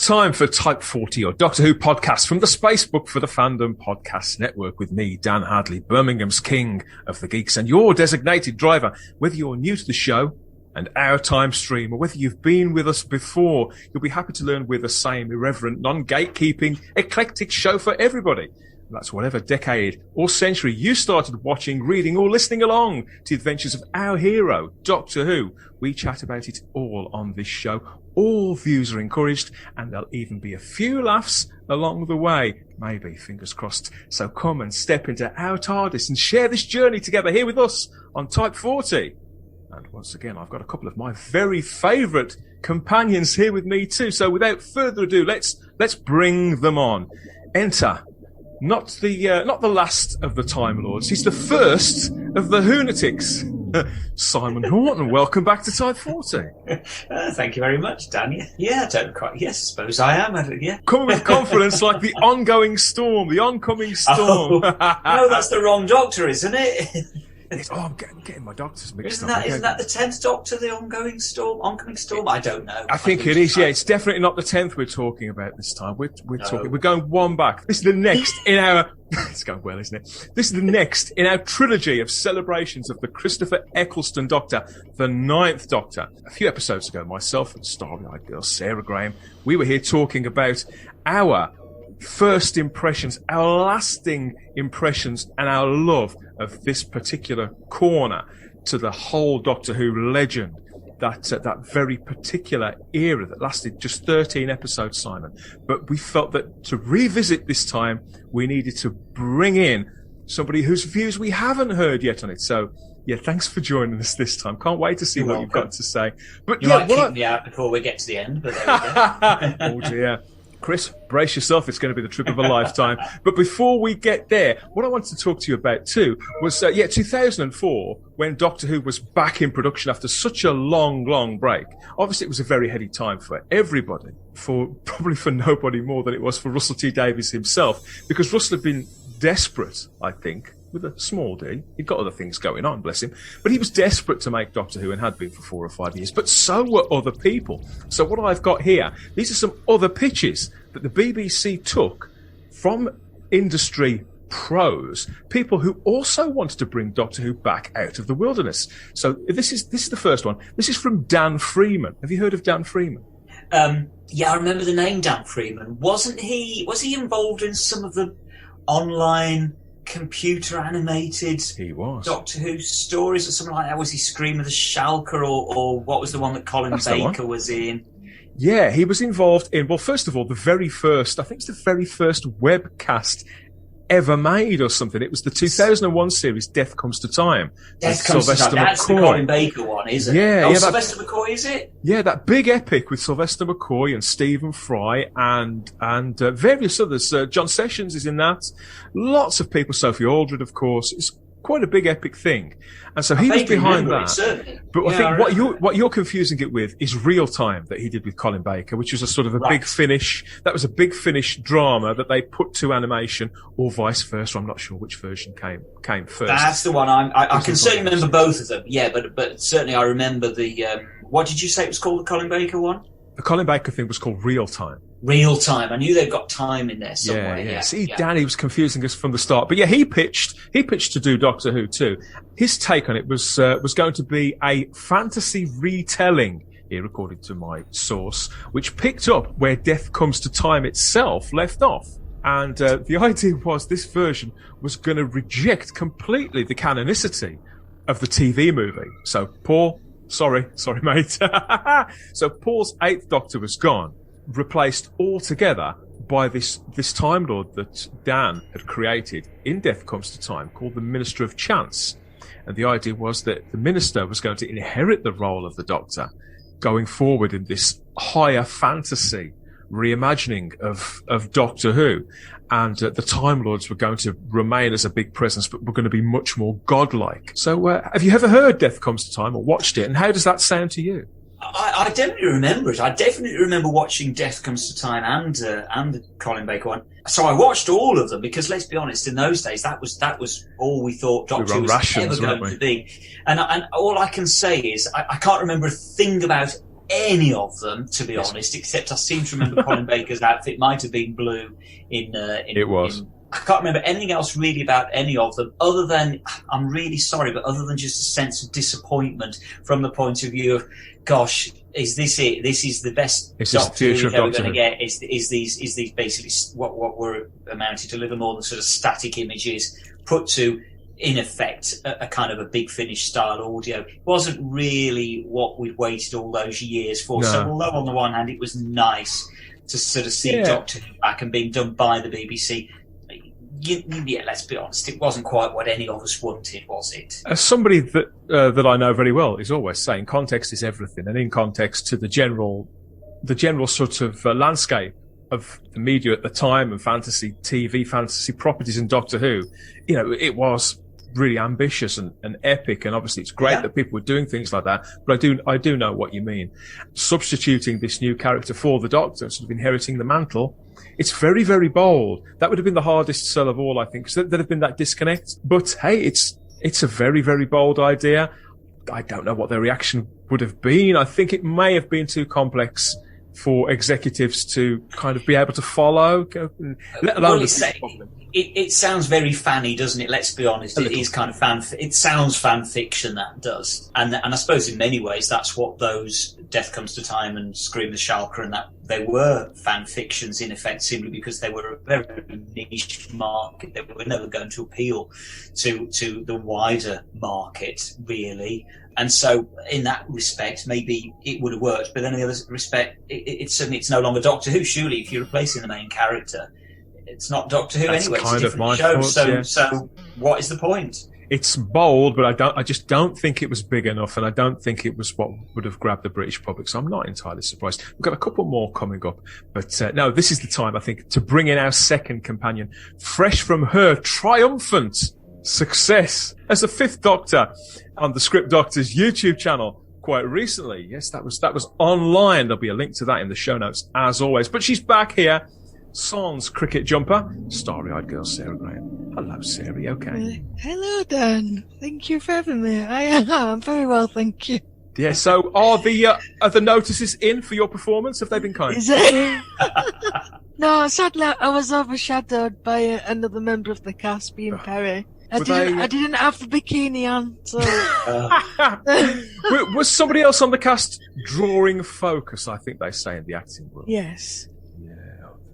It's time for Type 40, or Doctor Who podcast from the Spacebook for the Fandom Podcast Network with me, Dan Hadley, Birmingham's king of the geeks, and your designated driver. Whether you're new to the show and our time stream, or whether you've been with us before, you'll be happy to learn we're the same irreverent, non-gatekeeping, eclectic show for everybody. And that's whatever decade or century you started watching, reading, or listening along to the adventures of our hero, Doctor Who. We chat about it all on this show. All views are encouraged, and there'll even be a few laughs along the way. Maybe, fingers crossed. So come and step into our TARDIS and share this journey together here with us on Type 40. And once again, I've got a couple of my very favourite companions here with me too. So without further ado, let's bring them on. Enter not the last of the Time Lords. He's the first of the Hoonatics. Simon Horton, welcome back to Type 40. Thank you very much, Dan. Yeah, I don't quite. Yes, I suppose I am. Yeah. Coming with confidence like the oncoming storm. Oh, no, that's the wrong Doctor, isn't it? I'm getting my doctors mixed up. Isn't that the 10th Doctor, the oncoming storm? I don't know. I think it is, yeah. It's definitely not the 10th we're talking about this time. We're going one back. This is the next in our... It's going well, isn't it? This is the next in our trilogy of celebrations of the Christopher Eccleston Doctor, the 9th Doctor. A few episodes ago, myself and starry-eyed girl Sarah Graham, we were here talking about our first impressions, our lasting impressions, and our love of this particular corner to the whole Doctor Who legend, that very particular era that lasted just 13 episodes, Simon. But we felt that to revisit this time, we needed to bring in somebody whose views we haven't heard yet on it. So, yeah, thanks for joining us this time. Can't wait to see what you've got to say. But you might kick me out before we get to the end, but there we go. Oh dear. Chris, brace yourself. It's going to be the trip of a lifetime. But before we get there, what I wanted to talk to you about too was, 2004, when Doctor Who was back in production after such a long break. Obviously, it was a very heady time for everybody, probably for nobody more than it was for Russell T Davies himself, because Russell had been desperate, I think, with a small d. He'd got other things going on, bless him. But he was desperate to make Doctor Who and had been for 4 or 5 years. But so were other people. So what I've got here, these are some other pitches that the BBC took from industry pros, people who also wanted to bring Doctor Who back out of the wilderness. So this is the first one. This is from Dan Freeman. Have you heard of Dan Freeman? Yeah, I remember the name Dan Freeman. Was he involved in some of the online computer animated Doctor Who stories or something like that? Was he Scream of the Shalka or what was the one that Colin Baker was in? Yeah, he was involved in, well, first of all, the very first webcast ever made or something. It was the 2001 series Death Comes to Time. Death Comes to Time. That's the Colin Baker one, isn't it? Yeah. Sylvester McCoy, is it? Yeah, that big epic with Sylvester McCoy and Stephen Fry and various others. John Sessions is in that. Lots of people. Sophie Aldred, of course. It's quite a big epic thing. And so he was behind that. But I think what you're confusing it with is Real Time that he did with Colin Baker, which was a sort of a big finish. That was a big finish drama that they put to animation, or vice versa. I'm not sure which version came first. That's the one. I can certainly remember both of them. Yeah, but certainly I remember the what did you say it was called, the Colin Baker one? The Colin Baker thing was called Real Time. Real Time. I knew they'd got time in there somewhere. Yeah. See, Danny was confusing us from the start. But yeah, he pitched to do Doctor Who too. His take on it was going to be a fantasy retelling, here according to my source, which picked up where Death Comes to Time itself left off. And the idea was this version was going to reject completely the canonicity of the TV movie. So Paul, sorry mate. So Paul's 8th Doctor was gone, replaced altogether by this Time Lord that Dan had created in Death Comes to Time, called the Minister of Chance. And the idea was that the Minister was going to inherit the role of the Doctor going forward in this higher fantasy reimagining of Doctor Who. And the Time Lords were going to remain as a big presence, but were going to be much more godlike. So have you ever heard Death Comes to Time or watched it? And how does that sound to you? I definitely remember it. I definitely remember watching Death Comes to Time and the Colin Baker one. So I watched all of them because, let's be honest, in those days that was all we thought Doctor Who was ever going to be. And all I can say is I can't remember a thing about any of them, to be honest, except I seem to remember Colin Baker's outfit might have been blue It was. I can't remember anything else really about any of them, other than, I'm really sorry, but other than just a sense of disappointment from the point of view of, gosh, is this it? This is the best Doctor Who we're going to get. Is these basically what were amounted to little more than sort of static images put to, in effect, a kind of a Big Finish style audio? It wasn't really what we'd waited all those years for. No. So although on the one hand it was nice to sort of see Doctor Who back and being done by the BBC, let's be honest, it wasn't quite what any of us wanted, was it? As somebody that I know very well is always saying, context is everything, and in context to the general sort of landscape of the media at the time and fantasy TV, fantasy properties and Doctor Who, it was really ambitious and epic, and obviously it's great that people were doing things like that, but I do know what you mean. Substituting this new character for the Doctor, sort of inheriting the mantle, it's very, very bold. That would have been the hardest sell of all, I think, because there'd have been that disconnect. But hey, it's a very, very bold idea. I don't know what their reaction would have been. I think it may have been too complex for executives to kind of be able to follow, let alone it sounds very fanny, doesn't it? Let's be honest. It is kind of it sounds fan fiction, that does. And I suppose in many ways that's what those Death Comes to Time and Scream the Shulker and that, they were fan fictions in effect, simply because they were a very niche market. They were never going to appeal to the wider market, really. And so, in that respect, maybe it would have worked. But then, in the other respect, it's no longer Doctor Who. Surely, if you're replacing the main character, it's not Doctor Who anyway. It's a different show. So, what is the point? It's bold, but I just don't think it was big enough, and I don't think it was what would have grabbed the British public. So I'm not entirely surprised. We've got a couple more coming up, but no, this is the time, I think, to bring in our second companion, fresh from her triumphant success as the Fifth Doctor on the Script Doctor's YouTube channel quite recently. Yes, that was online. There'll be a link to that in the show notes as always. But she's back here. Sans cricket jumper, starry-eyed girl Sarah Graham. Hello, Sarah. Okay. Hello, Dan. Thank you for having me. I'm very well, thank you. Yeah. So, are the notices in for your performance? Have they been kind? Is it? No, sadly, I was overshadowed by another member of the cast, being Perry. I didn't have the bikini on, so... Was somebody else on the cast drawing focus, I think they say in the acting world? Yes. Yeah,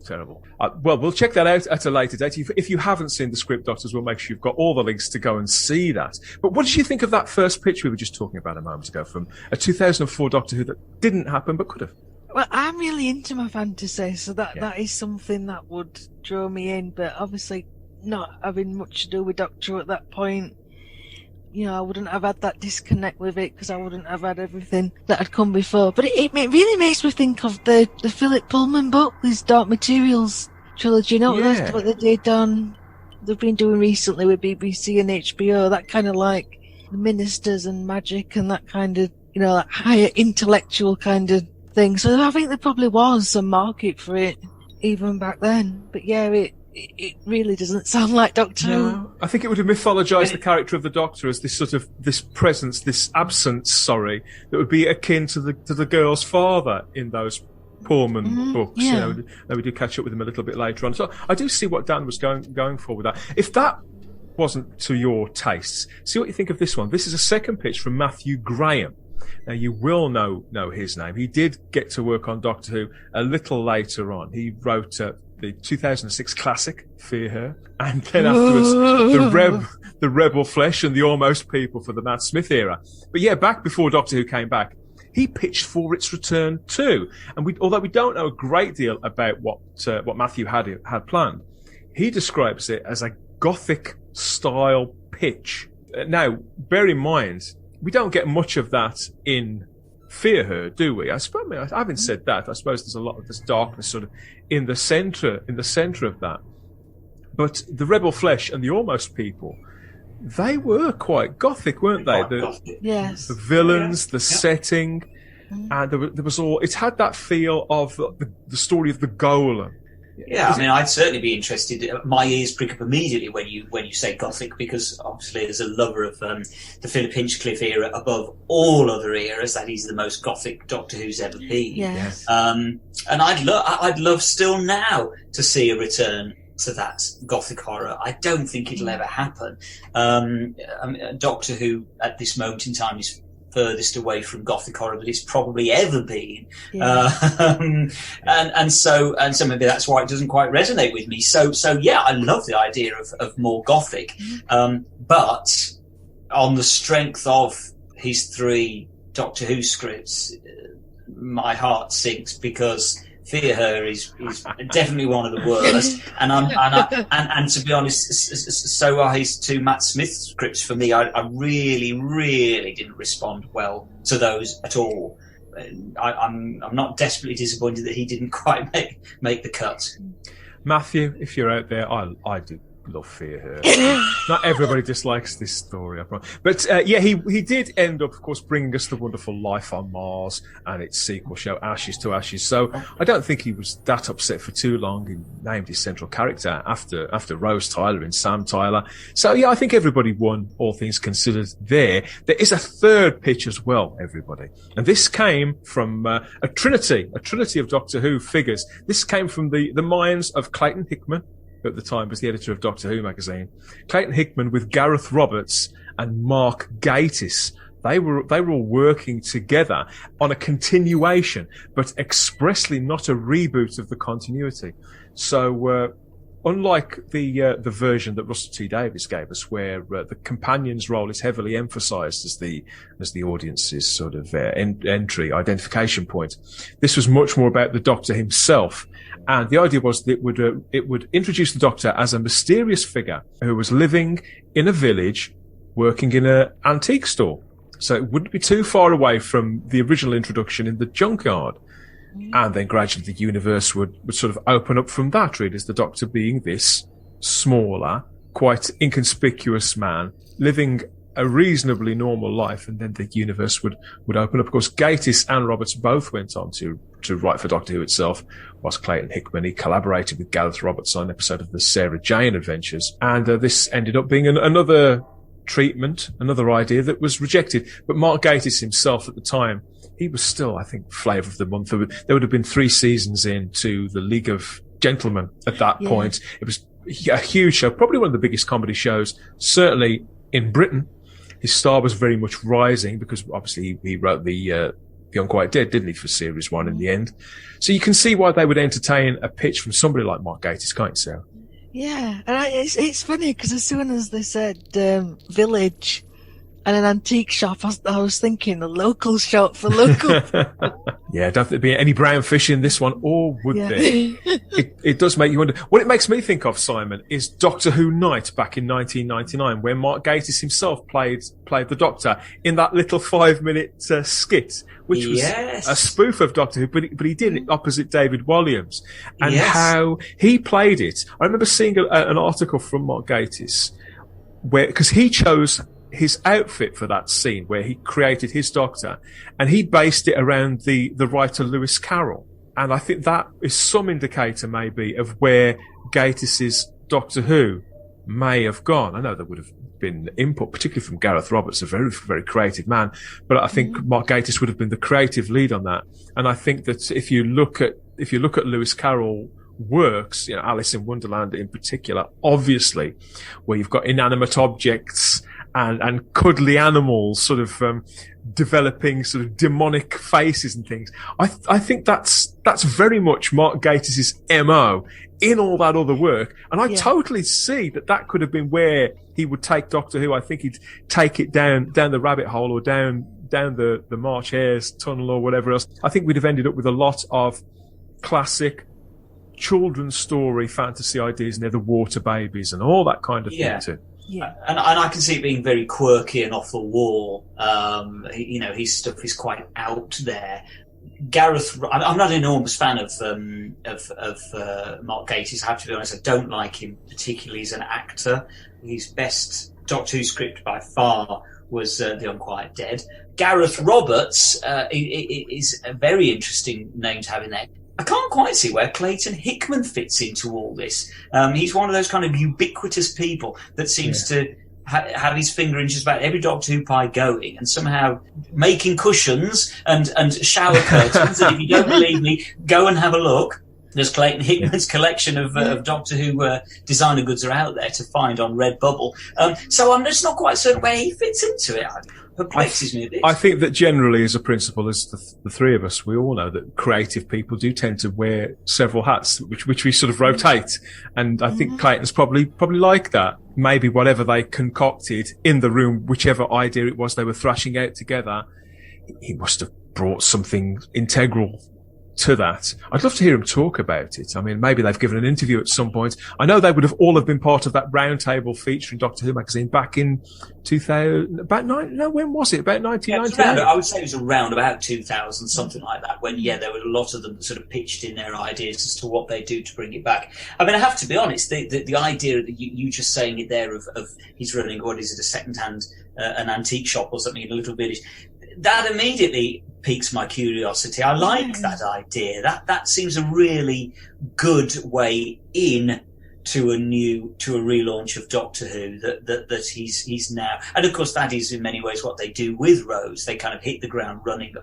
terrible. Well, we'll check that out at a later date. If you haven't seen the Script Doctors, we'll make sure you've got all the links to go and see that. But what did you think of that first pitch we were just talking about a moment ago from a 2004 Doctor Who that didn't happen but could have? Well, I'm really into my fantasy, so that is something that would draw me in, but obviously not having much to do with Doctor Who at that point, I wouldn't have had that disconnect with it because I wouldn't have had everything that had come before. But it really makes me think of the Philip Pullman book, this Dark Materials trilogy. That's what they did they've been doing recently with BBC and HBO, that kind of like the ministers and magic and that kind of, that higher intellectual kind of thing. So I think there probably was a market for it even back then. But yeah, it really doesn't sound like Doctor Who. I think it would have mythologized the character of the Doctor as this sort of, this presence, this absence, that would be akin to the girl's father in those Pullman books. Yeah. We did catch up with him a little bit later on. So I do see what Dan was going for with that. If that wasn't to your tastes, see what you think of this one. This is a second pitch from Matthew Graham. Now, you will know his name. He did get to work on Doctor Who a little later on. He wrote the 2006 classic, Fear Her, and then afterwards the Rebel Flesh and the Almost People for the Matt Smith era. But yeah, back before Doctor Who came back, he pitched for its return too. And although we don't know a great deal about what Matthew had planned, he describes it as a Gothic style pitch. Now, bear in mind, we don't get much of that in Fear Her, do we? I haven't said that. I suppose there's a lot of this darkness sort of in the centre of that. But the Rebel Flesh and the Almost People, they were quite Gothic, weren't they? Yes. The villains, the setting, and there was all. It had that feel of the story of the Golem. Yeah, I mean, I'd certainly be interested. My ears prick up immediately when you say Gothic, because obviously as a lover of the Philip Hinchcliffe era above all other eras, that is the most Gothic Doctor Who's ever been. Yes. And I'd love still now to see a return to that Gothic horror. I don't think it'll ever happen. Doctor Who at this moment in time is furthest away from Gothic horror that it's probably ever been. And so maybe that's why it doesn't quite resonate with me. So yeah, I love the idea of more Gothic. But on the strength of his 3 Doctor Who scripts, my heart sinks, because Fear Her is definitely one of the worst, and to be honest, so are his 2 Matt Smith scripts for me. I really didn't respond well to those at all. I'm not desperately disappointed that he didn't quite make the cut. Matthew, if you're out there, I do love Fear Her. Not everybody dislikes this story, I promise. But he did end up, of course, bringing us The Wonderful Life on Mars and its sequel show, Ashes to Ashes. So I don't think he was that upset for too long. He named his central character after Rose Tyler and Sam Tyler. So yeah, I think everybody won, all things considered there. There is a third pitch as well, everybody. And this came from a trinity of Doctor Who figures. This came from the minds of Clayton Hickman, who at the time was the editor of Doctor Who magazine. Clayton Hickman with Gareth Roberts and Mark Gatiss. They were all working together on a continuation, but expressly not a reboot of the continuity. So, unlike the version that Russell T Davies gave us, where the companion's role is heavily emphasised as the audience's sort of entry identification point, this was much more about the Doctor himself. And the idea was that it would introduce the Doctor as a mysterious figure who was living in a village, working in an antique store. So it wouldn't be too far away from the original introduction in the junkyard. And then gradually the universe would sort of open up from that, really, as the Doctor being this smaller, quite inconspicuous man, living a reasonably normal life, and then the universe would open up. Of course, Gatiss and Roberts both went on to write for Doctor Who itself, whilst Clayton Hickman, he collaborated with Gareth Roberts on an episode of the Sarah Jane Adventures. And this ended up being another treatment, another idea that was rejected. But Mark Gatiss himself at the time, he was still, I think, flavour of the month. There would have been 3 seasons into the League of Gentlemen at that point. It was a huge show, probably one of the biggest comedy shows, certainly in Britain. His star was very much rising because obviously he wrote the Unquiet Dead, didn't he, for series 1 in the end. So you can see why they would entertain a pitch from somebody like Mark Gatiss, can't you, Sarah? Yeah, and it's funny because as soon as they said village and an antique shop, I was thinking a local shop for local. Yeah, don't think there'd be any brown fish in this one, or would there? It does make you wonder. What it makes me think of, Simon, is Doctor Who Night back in 1999, where Mark Gatiss himself played the Doctor in that little 5-minute skit, which was a spoof of Doctor Who, but he did it opposite David Walliams, and how he played it. I remember seeing an article from Mark Gatiss where, because he chose his outfit for that scene where he created his Doctor, and he based it around the writer Lewis Carroll. And I think that is some indicator maybe of where Gatiss's Doctor Who may have gone. I know there would have been input, particularly from Gareth Roberts, a very, very creative man, but I think Mark Gatiss would have been the creative lead on that. And I think that if you look at Lewis Carroll works, Alice in Wonderland in particular, obviously, where you've got inanimate objects and cuddly animals sort of developing sort of demonic faces and things. I think that's very much Mark Gatiss's MO in all that other work. And I totally see that could have been where he would take Doctor Who. I think he'd take it down the rabbit hole, or down the March Hare's tunnel, or whatever else. I think we'd have ended up with a lot of classic children's story fantasy ideas, the water babies and all that kind of thing too. Yeah, and I can see it being very quirky and off the wall. His stuff is quite out there. Gareth, I'm not an enormous fan of Mark Gatiss. I have to be honest. I don't like him particularly as an actor. His best Doctor Who script by far was The Unquiet Dead. Gareth Roberts is a very interesting name to have in there. I can't quite see where Clayton Hickman fits into all this. He's one of those kind of ubiquitous people that seems to have his finger in just about every Doctor Who pie going, and somehow making cushions and shower curtains. And if you don't believe me, go and have a look. There's Clayton Hickman's collection of Doctor Who designer goods are out there to find on Redbubble. So I'm just not quite certain where he fits into it. Perplexes me a bit. I think that generally, as a principle, as the three of us, we all know that creative people do tend to wear several hats, which we sort of rotate. And I think Clayton's probably like that. Maybe whatever they concocted in the room, whichever idea it was they were thrashing out together, he must have brought something integral to that. I'd love to hear him talk about it. I mean, maybe they've given an interview at some point. I know they would have all have been part of that roundtable feature in Doctor Who magazine back in 2000. When was it? About 1990? I would say it was around about 2000, something like that. When there were a lot of them that sort of pitched in their ideas as to what they do to bring it back. I mean, I have to be honest. The idea that you just saying it there of he's running, what is it, a second-hand an antique shop or something in a little village. That immediately piques my curiosity. I like that idea. That seems a really good way in to a relaunch of Doctor Who that he's now. And of course that is in many ways what they do with Rose. They kind of hit the ground running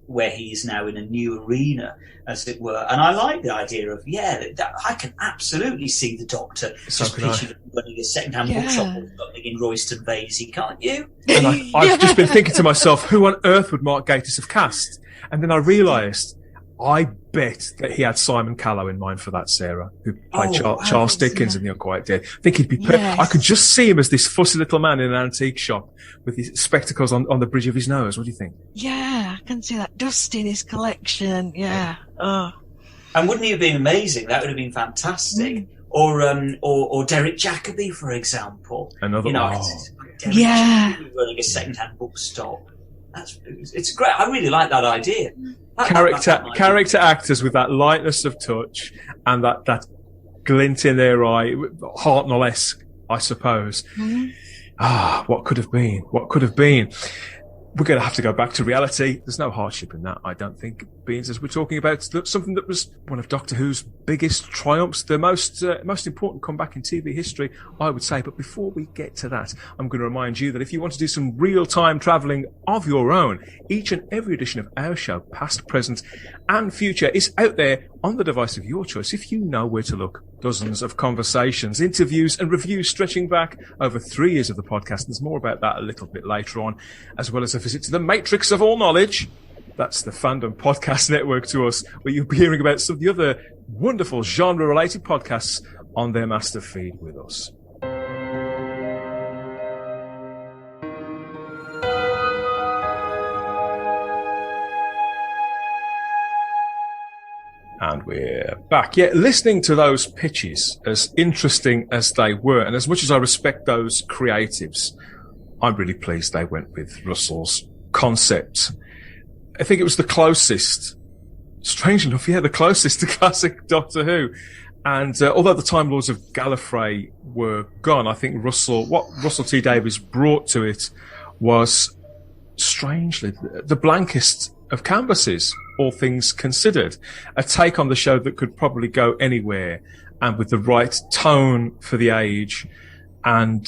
where he is now in a new arena, as it were. And I like the idea of, I can absolutely see the Doctor just pitching and running a second-hand bookshop or something in Royston Vasey, can't you? And I've just been thinking to myself, who on earth would Mark Gatiss have cast? And then I realised, I bet that he had Simon Callow in mind for that, Sarah, who played Charles Dickens in The Unquiet Dead. I think he'd be perfect. Yes. I could just see him as this fussy little man in an antique shop with his spectacles on the bridge of his nose. What do you think? Yeah, I can see that dust in his collection. Yeah. Oh. And wouldn't he have been amazing? That would have been fantastic. Or Derek Jacobi, for example. Another Derek Jacobi running a second-hand bookstop. It's great. I really like that idea. Character actors with that lightness of touch and that glint in their eye, Hartnell-esque, I suppose. What could have been? What could have been? We're going to have to go back to reality. There's no hardship in that, I don't think, beings as we're talking about something that was one of Doctor Who's biggest triumphs, the most important comeback in TV history, I would say. But before we get to that, I'm going to remind you that if you want to do some real-time travelling of your own, each and every edition of our show, past, present, and future, is out there on the device of your choice if you know where to look. Dozens of conversations, interviews and reviews stretching back over 3 years of the podcast. There's more about that a little bit later on, as well as a visit to the matrix of all knowledge. That's the Fandom Podcast Network to us, where you'll be hearing about some of the other wonderful genre-related podcasts on their master feed with us. And we're back. Yeah, listening to those pitches, as interesting as they were, and as much as I respect those creatives, I'm really pleased they went with Russell's concept. I think it was the closest, strange enough, the closest to classic Doctor Who. And although the Time Lords of Gallifrey were gone, I think what Russell T Davies brought to it was, strangely, the blankest of canvases, all things considered. A take on the show that could probably go anywhere, and with the right tone for the age, and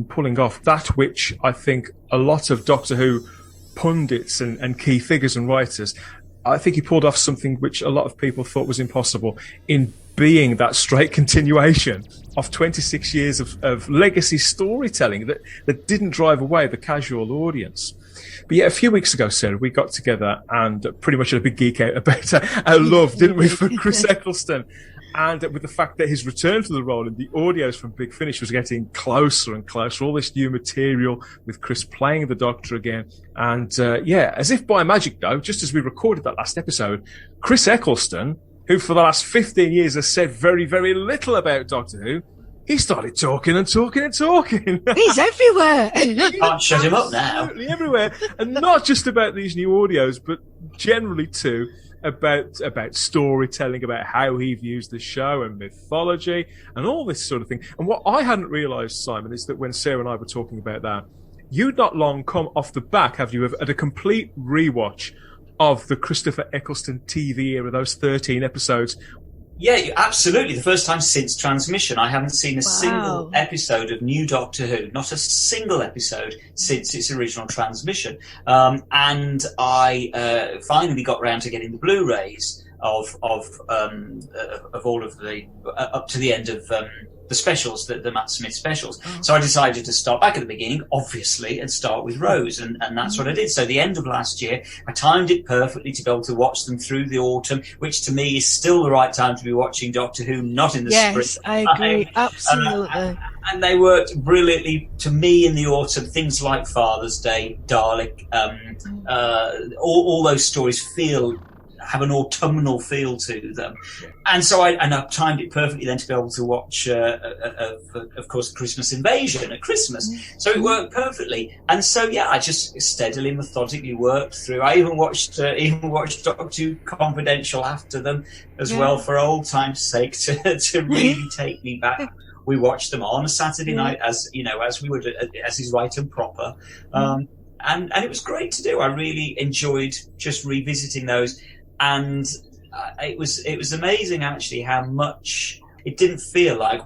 pulling off that which I think a lot of Doctor Who pundits and key figures and writers, I think he pulled off something which a lot of people thought was impossible, in being that straight continuation of 26 years of legacy storytelling that didn't drive away the casual audience. But yeah, a few weeks ago, Sarah, we got together and pretty much had a big geek out about our love, didn't we, for Chris Eccleston? And with the fact that his return to the role and the audios from Big Finish was getting closer and closer, all this new material with Chris playing the Doctor again. And as if by magic, though, just as we recorded that last episode, Chris Eccleston, who for the last 15 years has said very, very little about Doctor Who, he started talking and talking and talking. He's everywhere. Can't shut him up now. Absolutely everywhere. And not just about these new audios, but generally too about storytelling, about how he views the show and mythology and all this sort of thing. And what I hadn't realised, Simon, is that when Sarah and I were talking about that, you'd not long come off the back, have you, at a complete rewatch of the Christopher Eccleston TV era, those 13 episodes? Yeah, absolutely. The first time since transmission. I haven't seen a single episode of New Doctor Who, not a single episode since its original transmission. And I finally got round to getting the Blu-rays of all of the up to the end of the specials, the Matt Smith specials. So I decided to start back at the beginning, obviously, and start with Rose, and that's what I did. So the end of last year, I timed it perfectly to be able to watch them through the autumn, which to me is still the right time to be watching Doctor Who, not in the spring. Yes, I agree, absolutely. And they worked brilliantly to me in the autumn. Things like Father's Day, Dalek, all those stories have an autumnal feel to them. And so I timed it perfectly then to be able to watch, of course, Christmas Invasion at Christmas. So it worked perfectly. And so, yeah, I just steadily, methodically worked through. I even watched Doctor Who Confidential after them as well, for old time's sake, to really take me back. We watched them on a Saturday night, as we would, as is right and proper. And it was great to do. I really enjoyed just revisiting those. And it was amazing, actually, how much it didn't feel like,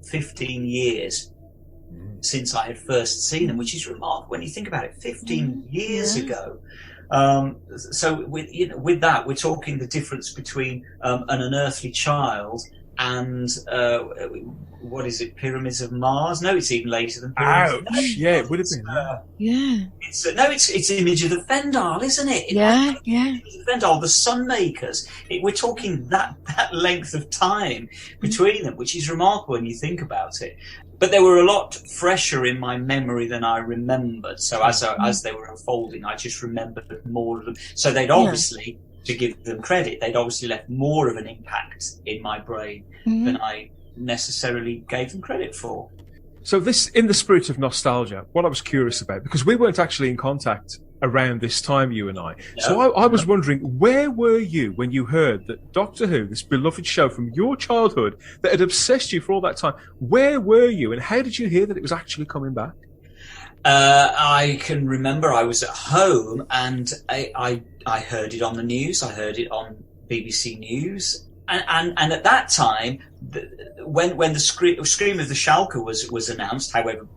15 years since I had first seen them, which is remarkable when you think about it. 15 years ago. So with that, we're talking the difference between an unearthly child and what is it? Pyramids of Mars? No, it's even later than Pyramids. Ouch! Yeah, it would have been. It's Image of the Fendal, isn't it? Yeah. The Fendal, the Sunmakers. We're talking that length of time between them, which is remarkable when you think about it. But they were a lot fresher in my memory than I remembered. So as they were unfolding, I just remembered more of them. So they'd obviously, to give them credit, they'd obviously left more of an impact in my brain than I necessarily gave them credit for. So this, in the spirit of nostalgia, what I was curious about, because we weren't actually in contact around this time, you and I. No, so I was wondering, where were you when you heard that Doctor Who, this beloved show from your childhood that had obsessed you for all that time, where were you and how did you hear that it was actually coming back? I can remember I was at home and I heard it on the news. I heard it on BBC News. And at that time, when the Scream of the Schalke was announced, however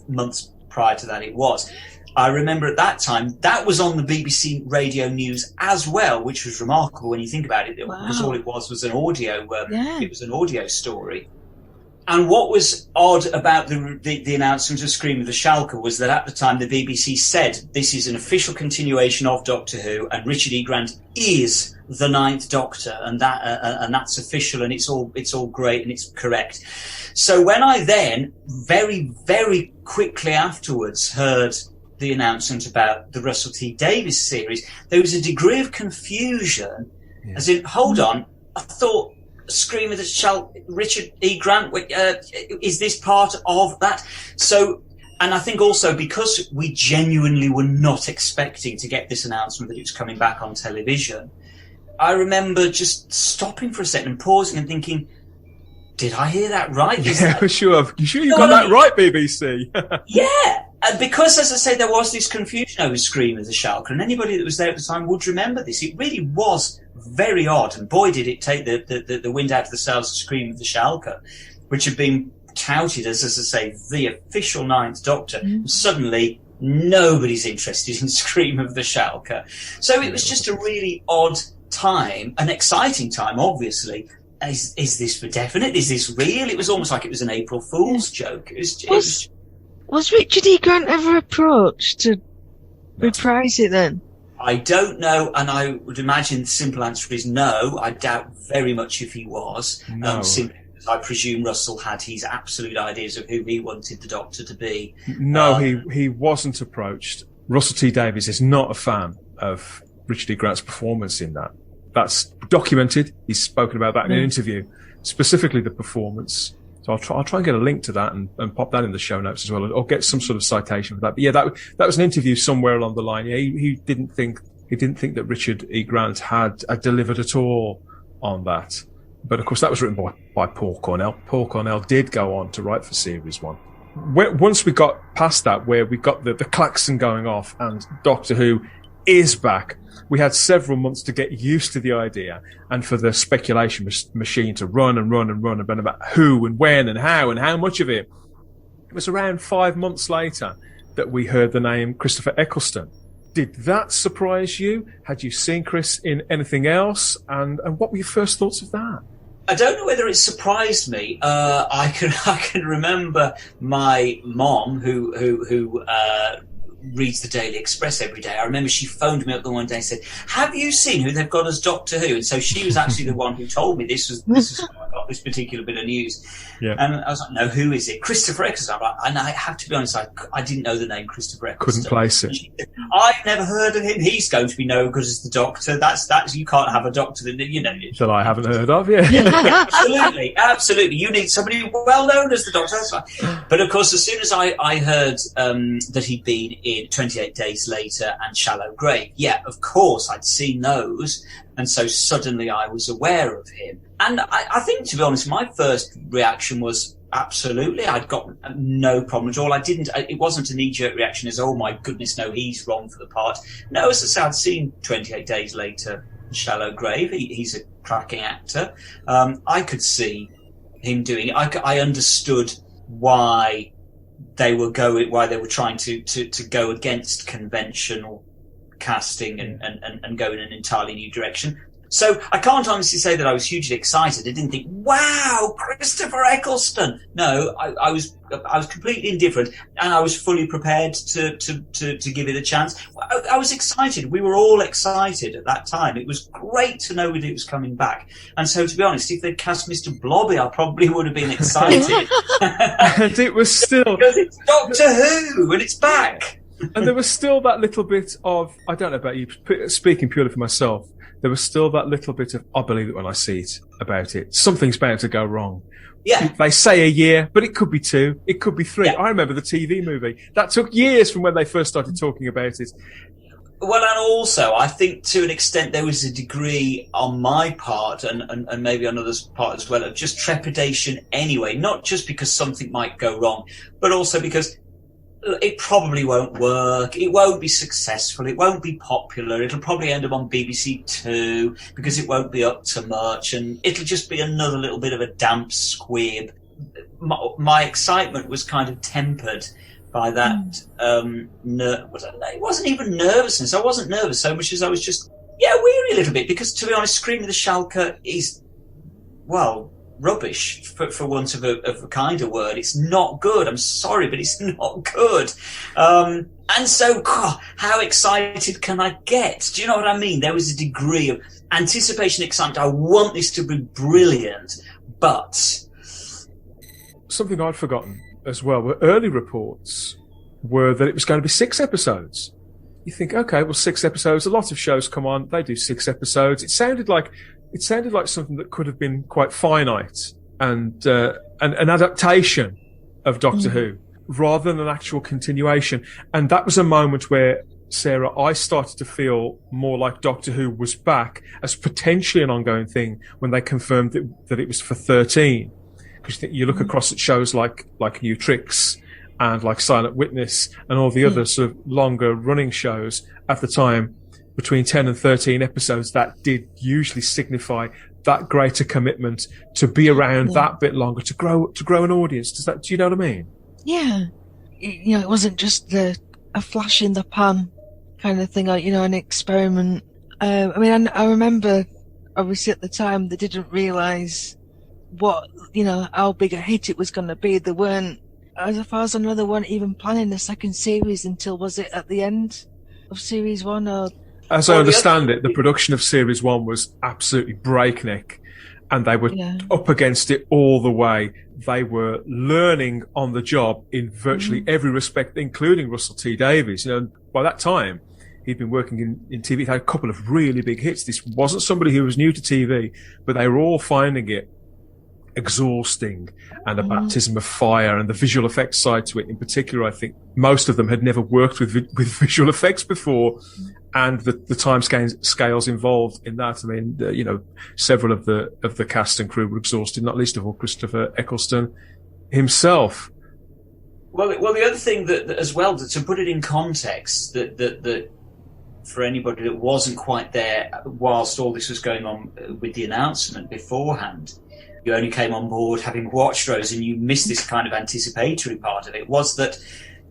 months prior to that it was, I remember at that time that was on the BBC radio news as well, which was remarkable when you think about it. Because all it was an audio. It was an audio story. And what was odd about the announcement of Scream of the Schalke was that at the time the BBC said this is an official continuation of Doctor Who, and Richard E. Grant is the Ninth Doctor, and that's official, and it's all great and it's correct. So when I then very, very quickly afterwards heard the announcement about the Russell T Davies series, there was a degree of confusion, as in, hold on, I thought Scream of the Schalke, Richard E. Grant, is this part of that? So, and I think also because we genuinely were not expecting to get this announcement that it was coming back on television, I remember just stopping for a second and pausing and thinking, did I hear that right? For sure. You sure you got that right, BBC? Yeah. Because, as I say, there was this confusion over Scream of the Schalke, and anybody that was there at the time would remember this. It really was very odd, and boy, did it take the wind out of the sails of Scream of the Schalke, which had been touted as I say, the official Ninth Doctor. Suddenly, nobody's interested in Scream of the Schalke. So it was just a really odd time, an exciting time, obviously. Is this for definite? Is this real? It was almost like it was an April Fool's joke. Was Richard E. Grant ever approached to reprise it then? I don't know, and I would imagine the simple answer is no. I doubt very much if he was. No. Simply because I presume Russell had his absolute ideas of who he wanted the Doctor to be. No, he wasn't approached. Russell T Davies is not a fan of Richard E. Grant's performance in that. That's documented. He's spoken about that in an interview, specifically the performance. So I'll try and get a link to that and pop that in the show notes as well, or get some sort of citation for that. But yeah, that was an interview somewhere along the line. Yeah, he didn't think that Richard E. Grant had delivered at all on that. But of course, that was written by Paul Cornell. Paul Cornell did go on to write for Series 1. Once we got past that, where we got the klaxon going off and Doctor Who is back. We had several months to get used to the idea and for the speculation machine to run about who and when and how much of it. It was around 5 months later that we heard the name Christopher Eccleston. Did that surprise you? Had you seen Chris in anything else? And what were your first thoughts of that? I don't know whether it surprised me. I can remember my mom who reads the Daily Express every day. I remember she phoned me up the one day and said, "Have you seen who they've got as Doctor Who?" And so she was actually the one who told me this is how I got this particular bit of news. Yeah. And I was like, "No, who is it?" Christopher Eccleston. And I have to be honest, I didn't know the name Christopher Eccleston. Couldn't place it. Said, I've never heard of him. He's going to be no good as the Doctor. That's you can't have a Doctor that that I haven't heard of. Yeah. absolutely. You need somebody well known as the Doctor. That's fine. But of course, as soon as I heard that he'd been in 28 Days Later and Shallow Grave, yeah, of course I'd seen those, and so suddenly I was aware of him. And I think, to be honest, my first reaction was absolutely, I'd got no problem at all. It wasn't a knee-jerk reaction as, oh my goodness, no, he's wrong for the part. No, as I said, I'd seen 28 Days Later and Shallow Grave. He's a cracking actor. I could see him doing it. I understood why they were trying to go against conventional casting and go in an entirely new direction. So I can't honestly say that I was hugely excited. I didn't think, wow, Christopher Eccleston. No, I was completely indifferent, and I was fully prepared to give it a chance. I was excited. We were all excited at that time. It was great to know that it was coming back. And so, to be honest, if they'd cast Mr. Blobby, I probably would have been excited. And it was still... because it's Doctor Who, and it's back. And there was still that little bit of, I don't know about you, speaking purely for myself, there was still that little bit of, I believe it when I see it, about it. Something's bound to go wrong. Yeah. They say a year, but it could be 2. It could be 3. Yeah. I remember the TV movie. That took years from when they first started talking about it. Well, and also, I think to an extent there was a degree on my part and maybe on others' part as well of just trepidation anyway, not just because something might go wrong, but also because it probably won't work. It won't be successful. It won't be popular. It'll probably end up on BBC Two because it won't be up to much, and it'll just be another little bit of a damp squib. My excitement was kind of tempered by that. It wasn't even nervousness. I wasn't nervous so much as I was just weary a little bit because, to be honest, Scream of the Shalka is rubbish for want of a kinder word. It's not good. I'm sorry, but it's not good. And so, how excited can I get? Do you know what I mean? There was a degree of anticipation, excitement. I want this to be brilliant, but something I'd forgotten as well were early reports were that it was going to be 6 episodes. You think, okay, well, 6 episodes. A lot of shows come on, they do 6 episodes. It sounded like something that could have been quite finite and an adaptation of Doctor Who rather than an actual continuation. And that was a moment where, Sarah, I started to feel more like Doctor Who was back as potentially an ongoing thing when they confirmed that it was for 13. Because you look across at shows like New Tricks and like Silent Witness and all the other sort of longer running shows at the time, between 10 and 13 episodes, that did usually signify that greater commitment to be around that bit longer, to grow an audience. Do you know what I mean? Yeah. It wasn't just a flash in the pan kind of thing, an experiment. I remember, obviously at the time, they didn't realise what, how big a hit it was going to be. They weren't, as far as I know, they weren't even planning the second series until, was it at the end of series 1 or... As I understand it, the production of Series 1 was absolutely breakneck, and they were up against it all the way. They were learning on the job in virtually every respect, including Russell T Davies. By that time, he'd been working in TV. He had a couple of really big hits. This wasn't somebody who was new to TV, but they were all finding it exhausting and a baptism of fire, and the visual effects side to it in particular. I think most of them had never worked with visual effects before. And the time scales involved in that. I mean, several of the cast and crew were exhausted, not least of all Christopher Eccleston himself. Well, the other thing that as well, to put it in context, that for anybody that wasn't quite there whilst all this was going on with the announcement beforehand, you only came on board having watched those and you missed this kind of anticipatory part of it, was that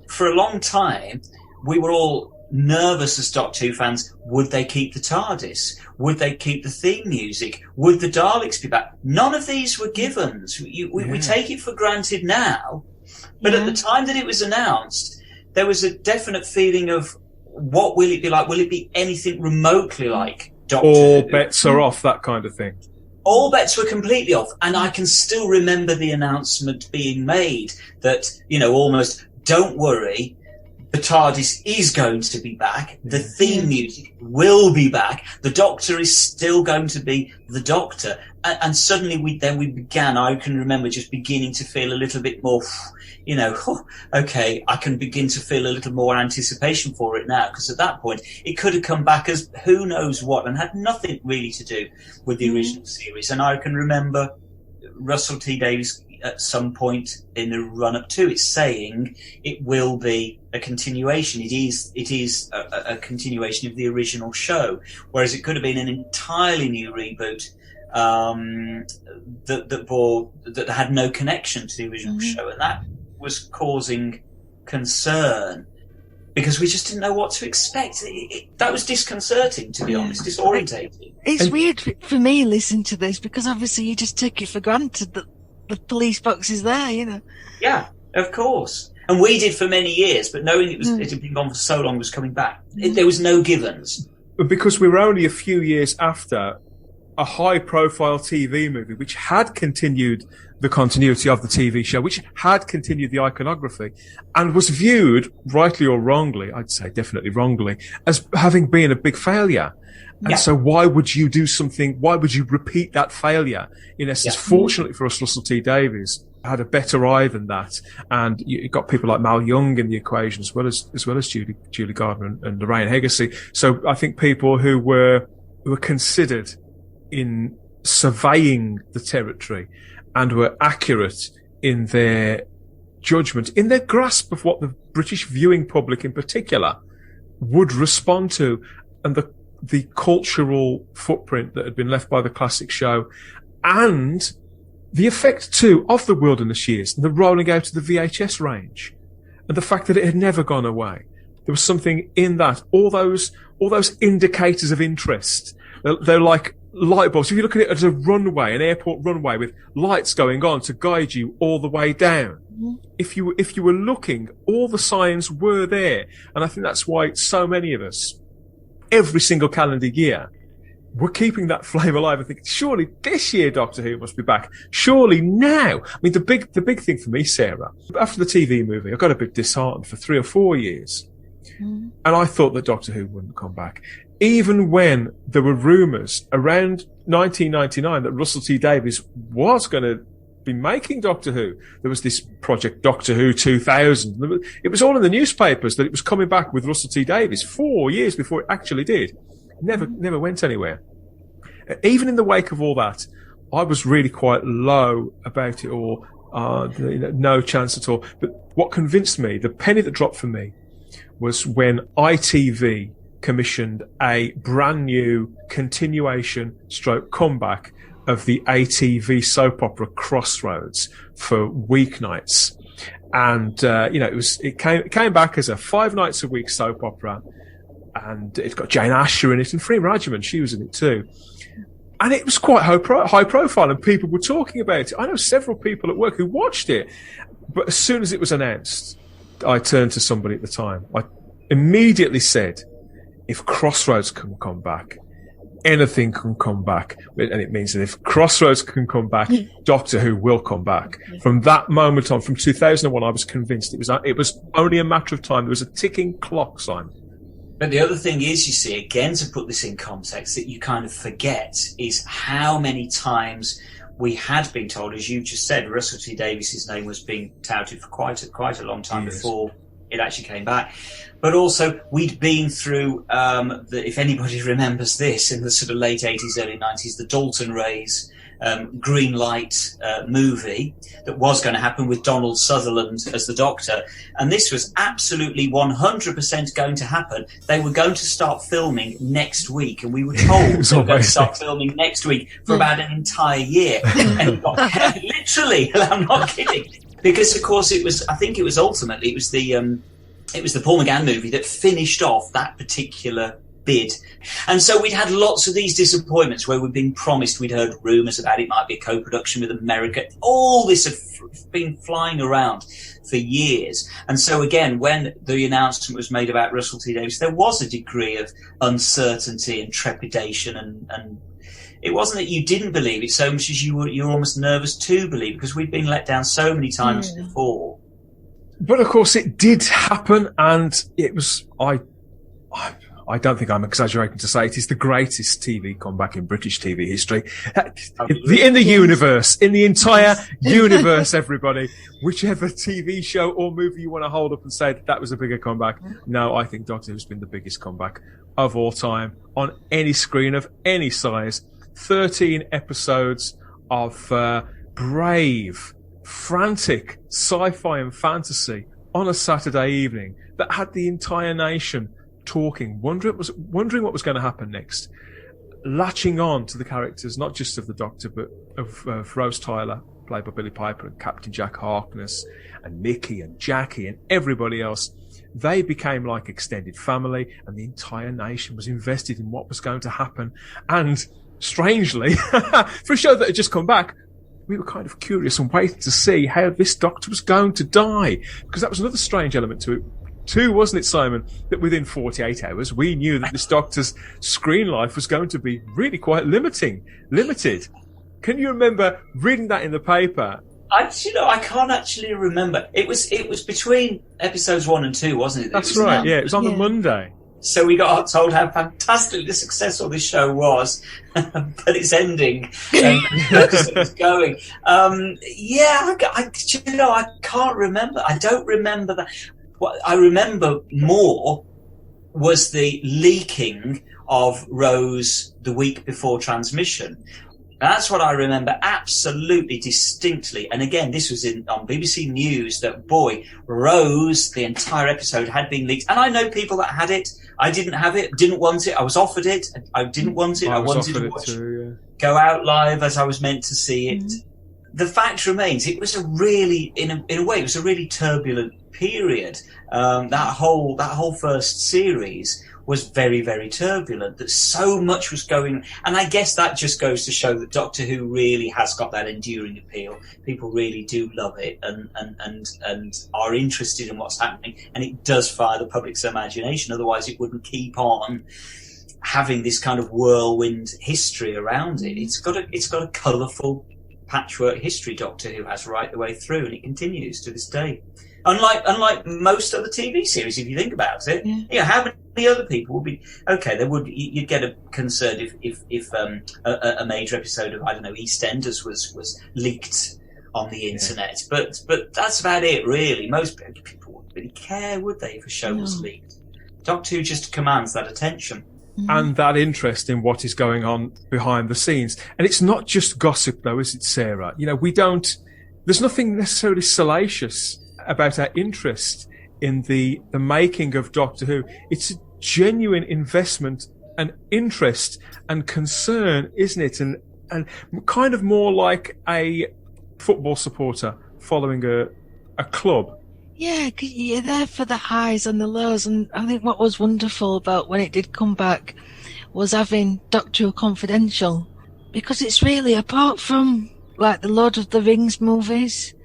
for a long time we were all nervous as Doctor Who fans. Would they keep the TARDIS? Would they keep the theme music? Would the Daleks be back? None of these were givens. We take it for granted now, but at the time that it was announced, there was a definite feeling of, what will it be like? Will it be anything remotely like Doctor Who? All bets are off, that kind of thing. All bets were completely off, and I can still remember the announcement being made that, almost, don't worry, the TARDIS is going to be back, the theme music will be back, the Doctor is still going to be the Doctor, and suddenly we began, I can remember just beginning to feel a little bit more, okay, I can begin to feel a little more anticipation for it now, because at that point it could have come back as who knows what and had nothing really to do with the original series. And I can remember Russell T Davies at some point in the run-up to it saying it will be a continuation. It is a continuation of the original show, whereas it could have been an entirely new reboot that had no connection to the original show, and that was causing concern because we just didn't know what to expect. That was disconcerting, to be honest, disorientating. It's weird for me listening to this because obviously you just take it for granted that the police box is there, Yeah, of course. And we did for many years, but knowing it had been gone for so long, was coming back. There was no givens. Because we were only a few years after a high-profile TV movie which had continued the continuity of the TV show, which had continued the iconography, and was viewed, rightly or wrongly, I'd say definitely wrongly, as having been a big failure. And so why would you do something, why would you repeat that failure? In essence, fortunately for us, Russell T Davies had a better eye than that. And you got people like Mal Young in the equation, as well as Julie Gardner and Lorraine Heggessy. So I think people who were considered in surveying the territory and were accurate in their judgment, in their grasp of what the British viewing public in particular would respond to, and the cultural footprint that had been left by the classic show, and the effect too of the Wilderness Years and the rolling out of the VHS range, and the fact that it had never gone away. There was something in that. All those indicators of interest. They're like light bulbs. If you look at it as a runway, an airport runway with lights going on to guide you all the way down. If you were looking, all the signs were there. And I think that's why so many of us, every single calendar year, we're keeping that flame alive and thinking, surely this year Doctor Who must be back. Surely now. I mean, the big thing for me, Sarah, after the TV movie, I got a bit disheartened for 3 or 4 years. And I thought that Doctor Who wouldn't come back. Even when there were rumours around 1999 that Russell T Davies was going to be making Doctor Who. There was this project Doctor Who 2000. It was all in the newspapers that it was coming back with Russell T Davies 4 years before it actually did. Never went anywhere. Even in the wake of all that, I was really quite low about it all. No chance at all. But what convinced me, the penny that dropped for me, was when ITV commissioned a brand new continuation / comeback of the ATV soap opera Crossroads for weeknights. And, it came back as a 5 nights a week soap opera. And it's got Jane Asher in it and Freema Agyeman, she was in it too. And it was quite high profile and people were talking about it. I know several people at work who watched it. But as soon as it was announced, I turned to somebody at the time. I immediately said, if Crossroads can come back, anything can come back. And it means that if Crossroads can come back, Doctor Who will come back. From that moment on, from 2001, I was convinced it was only a matter of time. There was a ticking clock, Simon. But the other thing is, you see, again, to put this in context, that you kind of forget is how many times we had been told, as you just said, Russell T Davies' name was being touted for quite a long time before it actually came back. But also, we'd been through, if anybody remembers this, in the sort of late 80s, early 90s, the Dalton Rays green light movie that was going to happen with Donald Sutherland as the Doctor. And this was absolutely 100% going to happen. They were going to start filming next week, and we were told they were going to start filming next week for about an entire year. And it got, literally, I'm not kidding. Because, of course, it was the Paul McGann movie that finished off that particular bid. And so we'd had lots of these disappointments where we'd been promised, we'd heard rumours about it might be a co-production with America. All this had been flying around for years. And so again, when the announcement was made about Russell T Davies, there was a degree of uncertainty and trepidation, and it wasn't that you didn't believe it so much as you were almost nervous to believe, because we'd been let down so many times before. But of course it did happen, and it was, I don't think I'm exaggerating to say it is the greatest TV comeback in British TV history. In the universe, in the entire universe, everybody, whichever TV show or movie you want to hold up and say that was a bigger comeback. No, I think Doctor Who's been the biggest comeback of all time on any screen of any size. 13 episodes of brave, frantic sci-fi and fantasy on a Saturday evening that had the entire nation talking, wondering what was going to happen next, latching on to the characters, not just of the Doctor, but of Rose Tyler, played by Billie Piper, and Captain Jack Harkness, and Mickey and Jackie and everybody else. They became like extended family, and the entire nation was invested in what was going to happen. And strangely, for a show that had just come back, we were kind of curious and waiting to see how this Doctor was going to die, because that was another strange element to it too, wasn't it, Simon? That within 48 hours, we knew that this Doctor's screen life was going to be really quite limited. Can you remember reading that in the paper? I can't actually remember. It was between episodes 1 and 2, wasn't it? That's right. Yeah, it was on the Monday. So we got told how fantastically successful this show was, but it's ending. It's going. I can't remember. I don't remember that. What I remember more was the leaking of Rose the week before transmission. That's what I remember absolutely distinctly. And again, this was on BBC News that, boy, Rose, the entire episode had been leaked. And I know people that had it. I didn't have it, didn't want it. I was offered it. I didn't want it. I wanted to watch Go Out Live as I was meant to see it. Mm-hmm. The fact remains, it was a really, in a way, it was a really turbulent period. That whole first series was very, very turbulent, that so much was going, and I guess that just goes to show that Doctor Who really has got that enduring appeal. People really do love it and are interested in what's happening, and it does fire the public's imagination. Otherwise it wouldn't keep on having this kind of whirlwind history around it. It's got a colourful patchwork history Doctor Who has right the way through, and it continues to this day. Unlike most other TV series, if you think about it, how many other people would be okay? You'd get a concern if a major episode of, I don't know, EastEnders was leaked on the internet, but that's about it really. Most people wouldn't really care, would they, if a show was leaked? Doctor Who just commands that attention. And that interest in what is going on behind the scenes. And it's not just gossip though, is it, Sarah? There's nothing necessarily salacious about our interest in the making of Doctor Who. It's a genuine investment and interest and concern, isn't it? And kind of more like a football supporter following a club. Yeah, 'cause you're there for the highs and the lows, and I think what was wonderful about when it did come back was having Doctor Who Confidential, because it's really, apart from like the Lord of the Rings movies,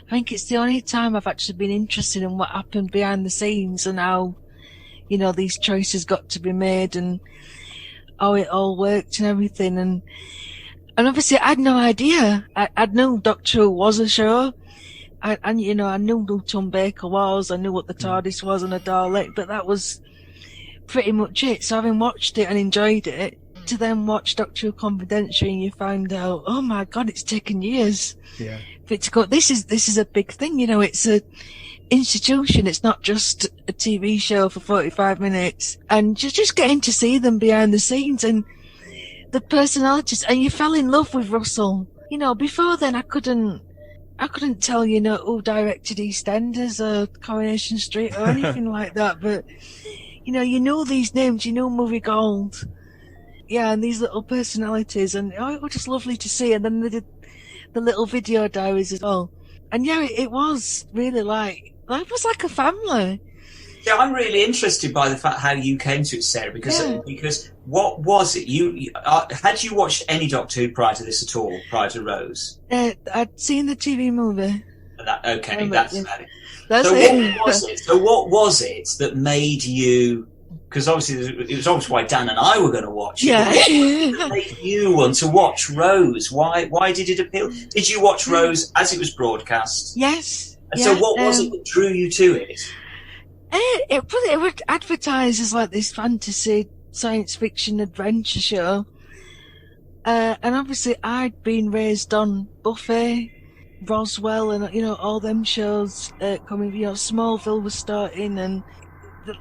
I think it's the only time I've actually been interested in what happened behind the scenes and how, these choices got to be made and how it all worked and everything. And obviously I had no idea. I knew Doctor Who was a show. I knew who Tom Baker was. I knew what the TARDIS was and a Dalek, but that was pretty much it. So having watched it and enjoyed it, to then watch Doctor Who Confidential and you find out, oh my God, it's taken years. Yeah. For it to go, this is a big thing, it's a institution. It's not just a TV show for 45 minutes. And just getting to see them behind the scenes, and the personalities, and you fell in love with Russell. You know, before then I couldn't tell, you know, who directed EastEnders or Coronation Street or anything like that, but, you know these names, you know Movie Gold. Yeah, and these little personalities, and it was just lovely to see. And then they did the little video diaries as well. And yeah, it was really it was like a family. Yeah, I'm really interested by the fact how you came to it, Sarah, because what was it? Had you watched any Doctor Who prior to this at all, prior to Rose? I'd seen the TV movie. That's about it. So what was it that made you? Because obviously it was obviously why Dan and I were going to watch it. Yeah. What made you want to watch Rose? Why did it appeal? Did you watch Rose as it was broadcast? Yes. And so what was it that drew you to it? It was advertised as like this fantasy science fiction adventure show, and obviously I'd been raised on Buffy, Roswell, and all them shows coming. Smallville was starting, and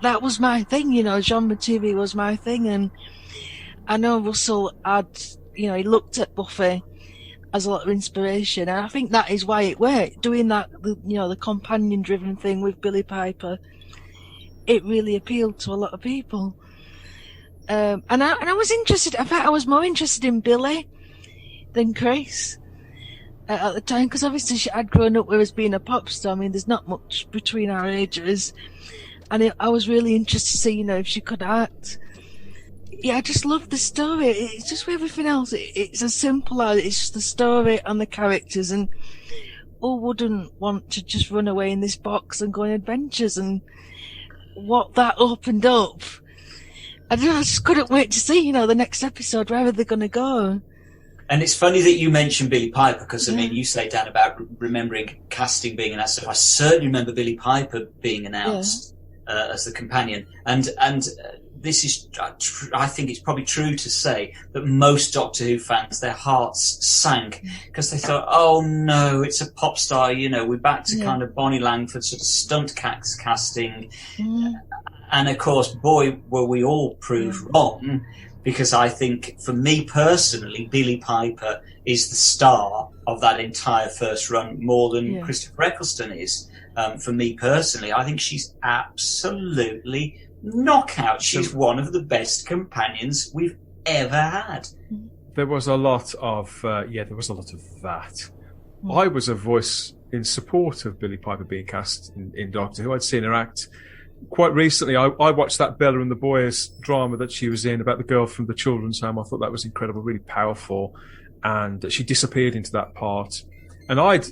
that was my thing. Genre TV was my thing, and I know Russell he looked at Buffy as a lot of inspiration, and I think that is why it worked. Doing that, the companion-driven thing with Billie Piper. It really appealed to a lot of people. And I was interested, in fact I was more interested in Billy than Chris at the time, because obviously I'd grown up with us being a pop star. I mean, there's not much between our ages. And I was really interested to see, if she could act. Yeah, I just loved the story. It's just with everything else. It's as simple as it's just the story and the characters, and who wouldn't want to just run away in this box and go on adventures, and what that opened up. I just couldn't wait to see, the next episode, wherever they're going to go. And it's funny that you mentioned Billie Piper, because, I mean, you say, Dan, about remembering casting being announced. I certainly remember Billie Piper being announced as the companion. And this is, I think it's probably true to say that most Doctor Who fans, their hearts sank because they thought, oh no, it's a pop star, we're back to kind of Bonnie Langford sort of stunt casting. And of course, boy, were we all proved wrong, because I think for me personally, Billie Piper is the star of that entire first run more than Christopher Eccleston is. For me personally, I think she's absolutely knockout. She's one of the best companions we've ever had. There was a lot of that. I was a voice in support of Billie Piper being cast in Doctor Who. I'd seen her act quite recently. I watched that Bella and the Boys drama that she was in about the girl from the children's home. I thought that was incredible, really powerful, and she disappeared into that part. And I'd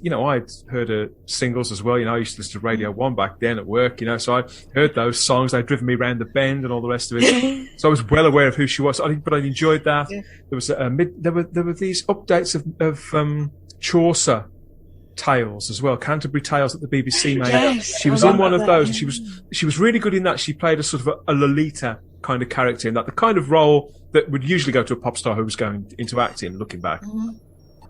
heard her singles as well. I used to listen to Radio 1 back then at work, so I heard those songs. They'd driven me round the bend and all the rest of it. So I was well aware of who she was. But I enjoyed that. Yeah. There was there were these updates of Chaucer tales as well, Canterbury Tales that the BBC made. Yes, she was in one of those, and she was really good in that. She played a sort of a Lolita kind of character in that, the kind of role that would usually go to a pop star who was going into acting, looking back.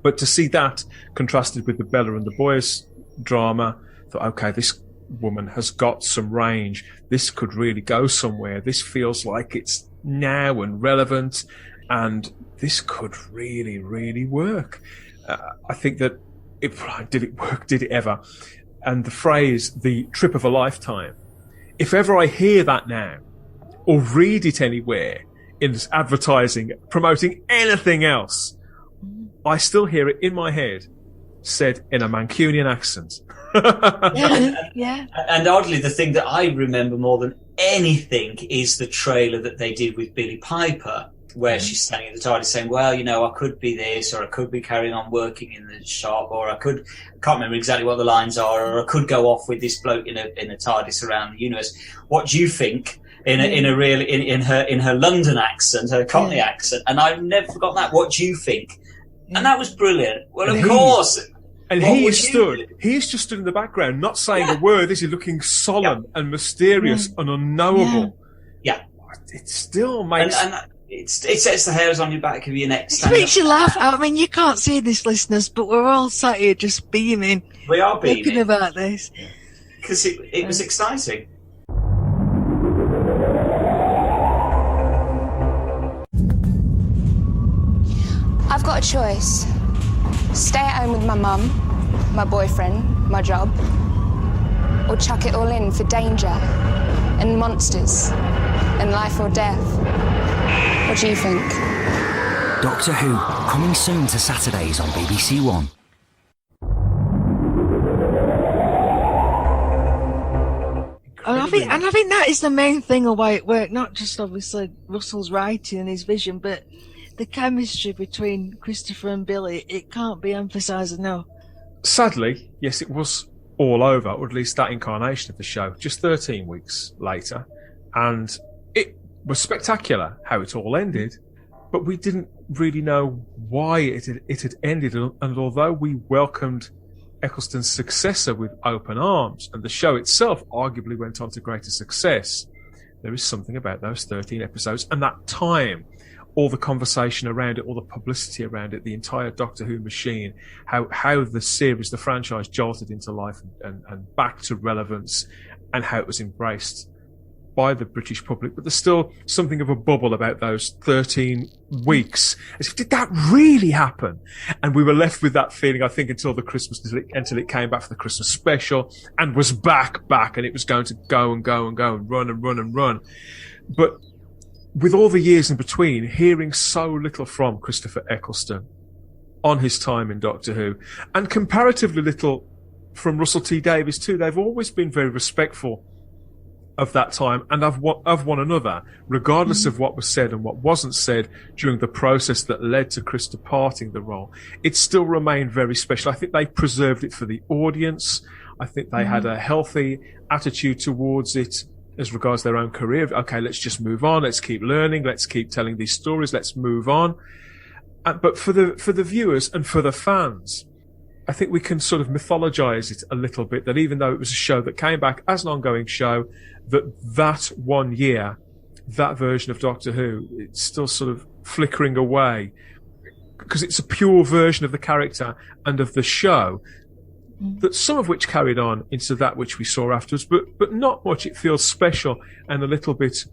But to see that contrasted with the Bella and the Boys drama, I thought, okay, this woman has got some range. This could really go somewhere. This feels like it's now and relevant, and this could really, really work. I think that did it work? Did it ever? And the phrase, the trip of a lifetime, if ever I hear that now or read it anywhere in advertising, promoting anything else, I still hear it in my head, said in a Mancunian accent. Yeah. And oddly, the thing that I remember more than anything is the trailer that they did with Billie Piper, where she's standing at the TARDIS saying, well, I could be this, or I could be carrying on working in the shop, or I can't remember exactly what the lines are, or I could go off with this bloke in a TARDIS around the universe. What do you think? In her London accent, her Cockney accent, and I've never forgotten that. What do you think? And that was brilliant. Well, of course. And he's just stood in the background, not saying a word. This is looking solemn and mysterious and unknowable. Yeah. It still makes... It sets the hairs on your back of your neck. It makes you laugh. I mean, you can't see this, listeners, but we're all sat here just beaming. We are beaming. Talking about this. Because it was exciting. got a choice. Stay at home with my mum, my boyfriend, my job, or chuck it all in for danger and monsters and life or death. What do you think? Doctor Who, coming soon to Saturdays on BBC One. And I think that is the main thing of why it worked, not just obviously Russell's writing and his vision, but the chemistry between Christopher and Billy. It can't be emphasised enough. Sadly, yes, it was all over, or at least that incarnation of the show, just 13 weeks later. And it was spectacular how it all ended, but we didn't really know why it had ended. And although we welcomed Eccleston's successor with open arms, and the show itself arguably went on to greater success, there is something about those 13 episodes and that time, all the conversation around it, all the publicity around it, the entire Doctor Who machine, how the series, the franchise jolted into life and back to relevance, and how it was embraced by the British public. But there's still something of a bubble about those 13 weeks. As if, did that really happen? And we were left with that feeling, I think, until the Christmas, until it came back for the Christmas special and was back, and it was going to go and run. But with all the years in between, hearing so little from Christopher Eccleston on his time in Doctor Who, and comparatively little from Russell T Davies too, they've always been very respectful of that time and of one another, regardless of what was said and what wasn't said during the process that led to Chris departing the role. It still remained very special. I think they preserved it for the audience. I think they had a healthy attitude towards it as regards their own career. Okay, let's just move on. Let's keep learning. Let's keep telling these stories. Let's move on. But for the viewers and for the fans, I think we can sort of mythologize it a little bit, that even though it was a show that came back as an ongoing show, that 1 year, that version of Doctor Who, it's still sort of flickering away because it's a pure version of the character and of the show, that some of which carried on into that which we saw afterwards, but not much. It feels special and a little bit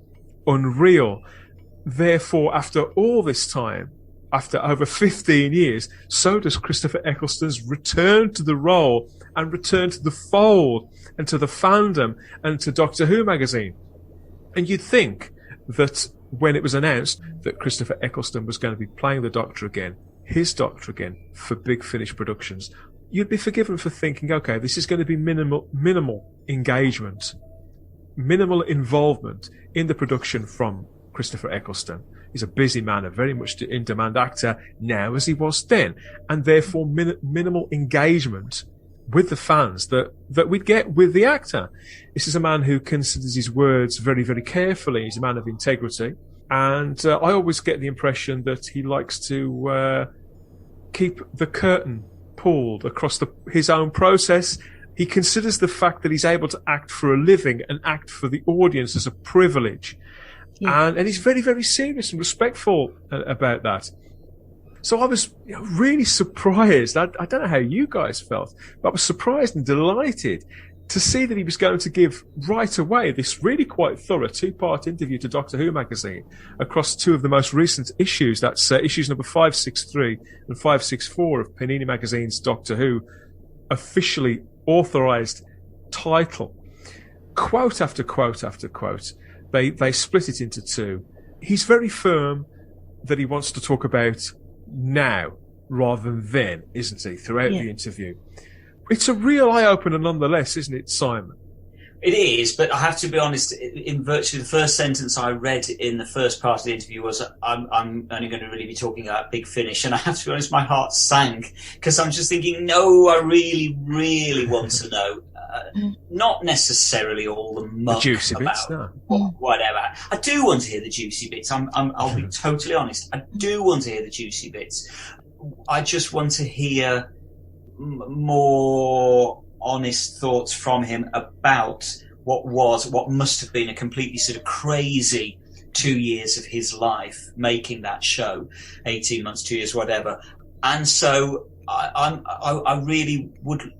unreal. Therefore, after all this time, after over 15 years, so does Christopher Eccleston's return to the role and return to the fold and to the fandom and to Doctor Who magazine. And you'd think that when it was announced that Christopher Eccleston was going to be playing the Doctor again, his Doctor again, for Big Finish Productions, you'd be forgiven for thinking, okay, this is going to be minimal engagement, minimal involvement in the production from Christopher Eccleston. He's a busy man, a very much in-demand actor now as he was then, and therefore minimal engagement with the fans that we'd get with the actor. This is a man who considers his words very, very carefully. He's a man of integrity, and I always get the impression that he likes to keep the curtain pulled across his own process. He considers the fact that he's able to act for a living and act for the audience as a privilege. Yeah. And he's very, very serious and respectful about that. So I was really surprised. I don't know how you guys felt, but I was surprised and delighted to see that he was going to give right away this really quite thorough 2-part interview to Doctor Who magazine across 2 of the most recent issues. That's issues number 563 and 564 of Panini Magazine's Doctor Who officially authorised title. Quote after quote after quote. They split it into 2. He's very firm that he wants to talk about now rather than then, isn't he, throughout the interview? It's a real eye-opener nonetheless, isn't it, Simon? It is, but I have to be honest, in virtually the first sentence I read in the first part of the interview was, I'm only going to really be talking about Big Finish, and I have to be honest, my heart sank, because I'm just thinking, no, I really, really want to know. Not necessarily all the muck, the juicy bits, about whatever. I do want to hear the juicy bits. I'll be totally honest. I do want to hear the juicy bits. I just want to hear more honest thoughts from him about what must have been a completely sort of crazy 2 years of his life making that show, 18 months, 2 years, whatever. And so I really would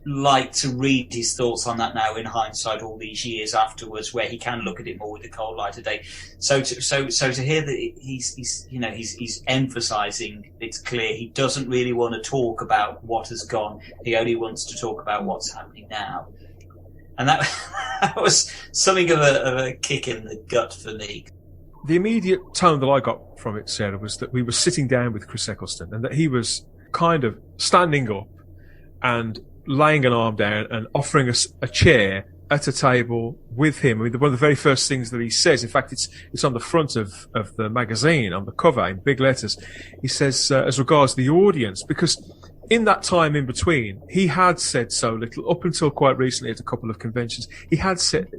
like to read his thoughts on that now in hindsight, all these years afterwards, where he can look at it more with the cold light of day. So to hear that he's emphasising, it's clear he doesn't really want to talk about what has gone. He only wants to talk about what's happening now. And that was something of a kick in the gut for me. The immediate tone that I got from it, Sarah, was that we were sitting down with Chris Eccleston and that he was kind of standing up and laying an arm down and offering us a chair at a table with him. I mean, one of the very first things that he says, in fact, it's on the front of the magazine, on the cover in big letters. He says, as regards the audience, because in that time in between, he had said so little, up until quite recently at a couple of conventions. He had said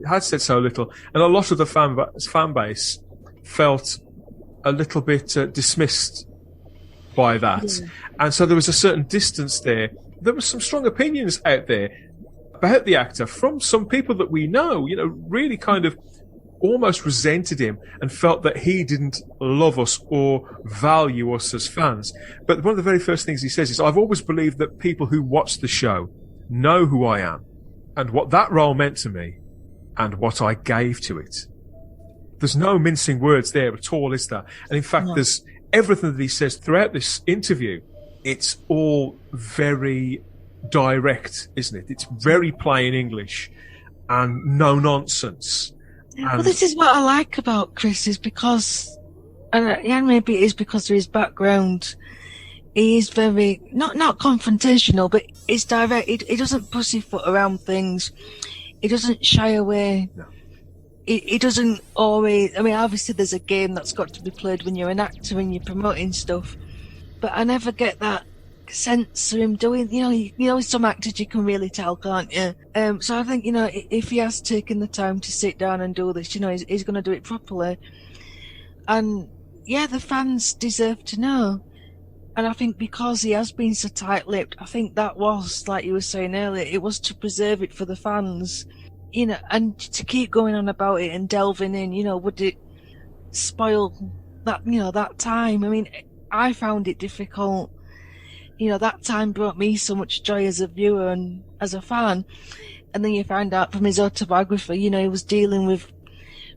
so little, and a lot of the fan base felt a little bit dismissed by that. Yeah. And so there was a certain distance there. There were some strong opinions out there about the actor from some people that we know, really kind of almost resented him and felt that he didn't love us or value us as fans. But one of the very first things he says is, I've always believed that people who watch the show know who I am and what that role meant to me and what I gave to it. There's no mincing words there at all, is there? And in fact, there's everything that he says throughout this interview. It's all very direct, isn't it? It's very plain English and no nonsense. Well, this is what I like about Chris, is because, and maybe it is because of his background, he is very, not confrontational, but he's direct. He doesn't pussyfoot around things. He doesn't shy away. No. He doesn't always, obviously there's a game that's got to be played when you're an actor and you're promoting stuff. But I never get that sense of him doing, some actors you can really tell, can't you? So I think, if he has taken the time to sit down and do this, he's going to do it properly. And yeah, the fans deserve to know. And I think because he has been so tight-lipped, I think that was, like you were saying earlier, it was to preserve it for the fans, and to keep going on about it and delving in, would it spoil that, that time? I found it difficult. That time brought me so much joy as a viewer and as a fan. And then you find out from his autobiography, he was dealing with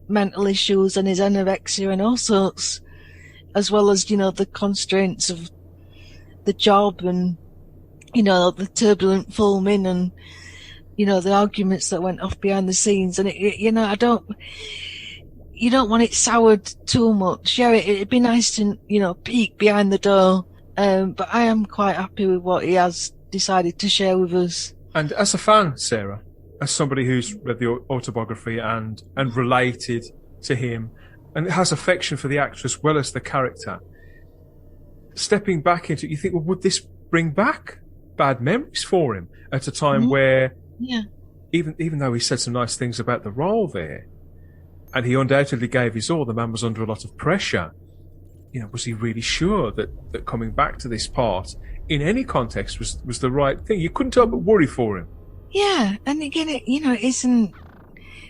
mental issues and his anorexia and all sorts, as well as, the constraints of the job and, the turbulent filming and, the arguments that went off behind the scenes. And you don't want it soured too much. Yeah, it'd be nice to, peek behind the door. But I am quite happy with what he has decided to share with us. And as a fan, Sarah, as somebody who's read the autobiography and related to him and has affection for the actor as well as the character, stepping back into it, you think, well, would this bring back bad memories for him at a time where, even though he said some nice things about the role there, and he undoubtedly gave his all, the man was under a lot of pressure. Was he really sure that coming back to this part in any context was the right thing? You couldn't help but worry for him. Yeah, and again, it isn't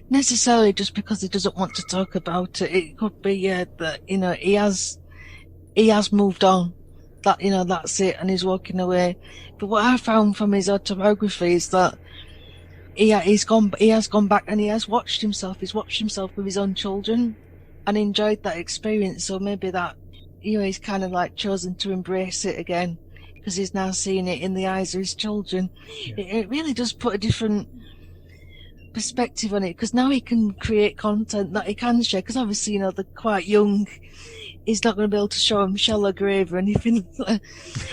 necessarily just because he doesn't want to talk about it. It could be that he has moved on. That that's it, and he's walking away. But what I found from his autobiography is that he has gone back and he has watched himself. He's watched himself with his own children and enjoyed that experience. So maybe that he's kind of like chosen to embrace it again because he's now seeing it in the eyes of his children. Yeah. It really does put a different perspective on it, because now he can create content that he can share, because obviously they're quite young. He's not going to be able to show them Shella Grave or anything like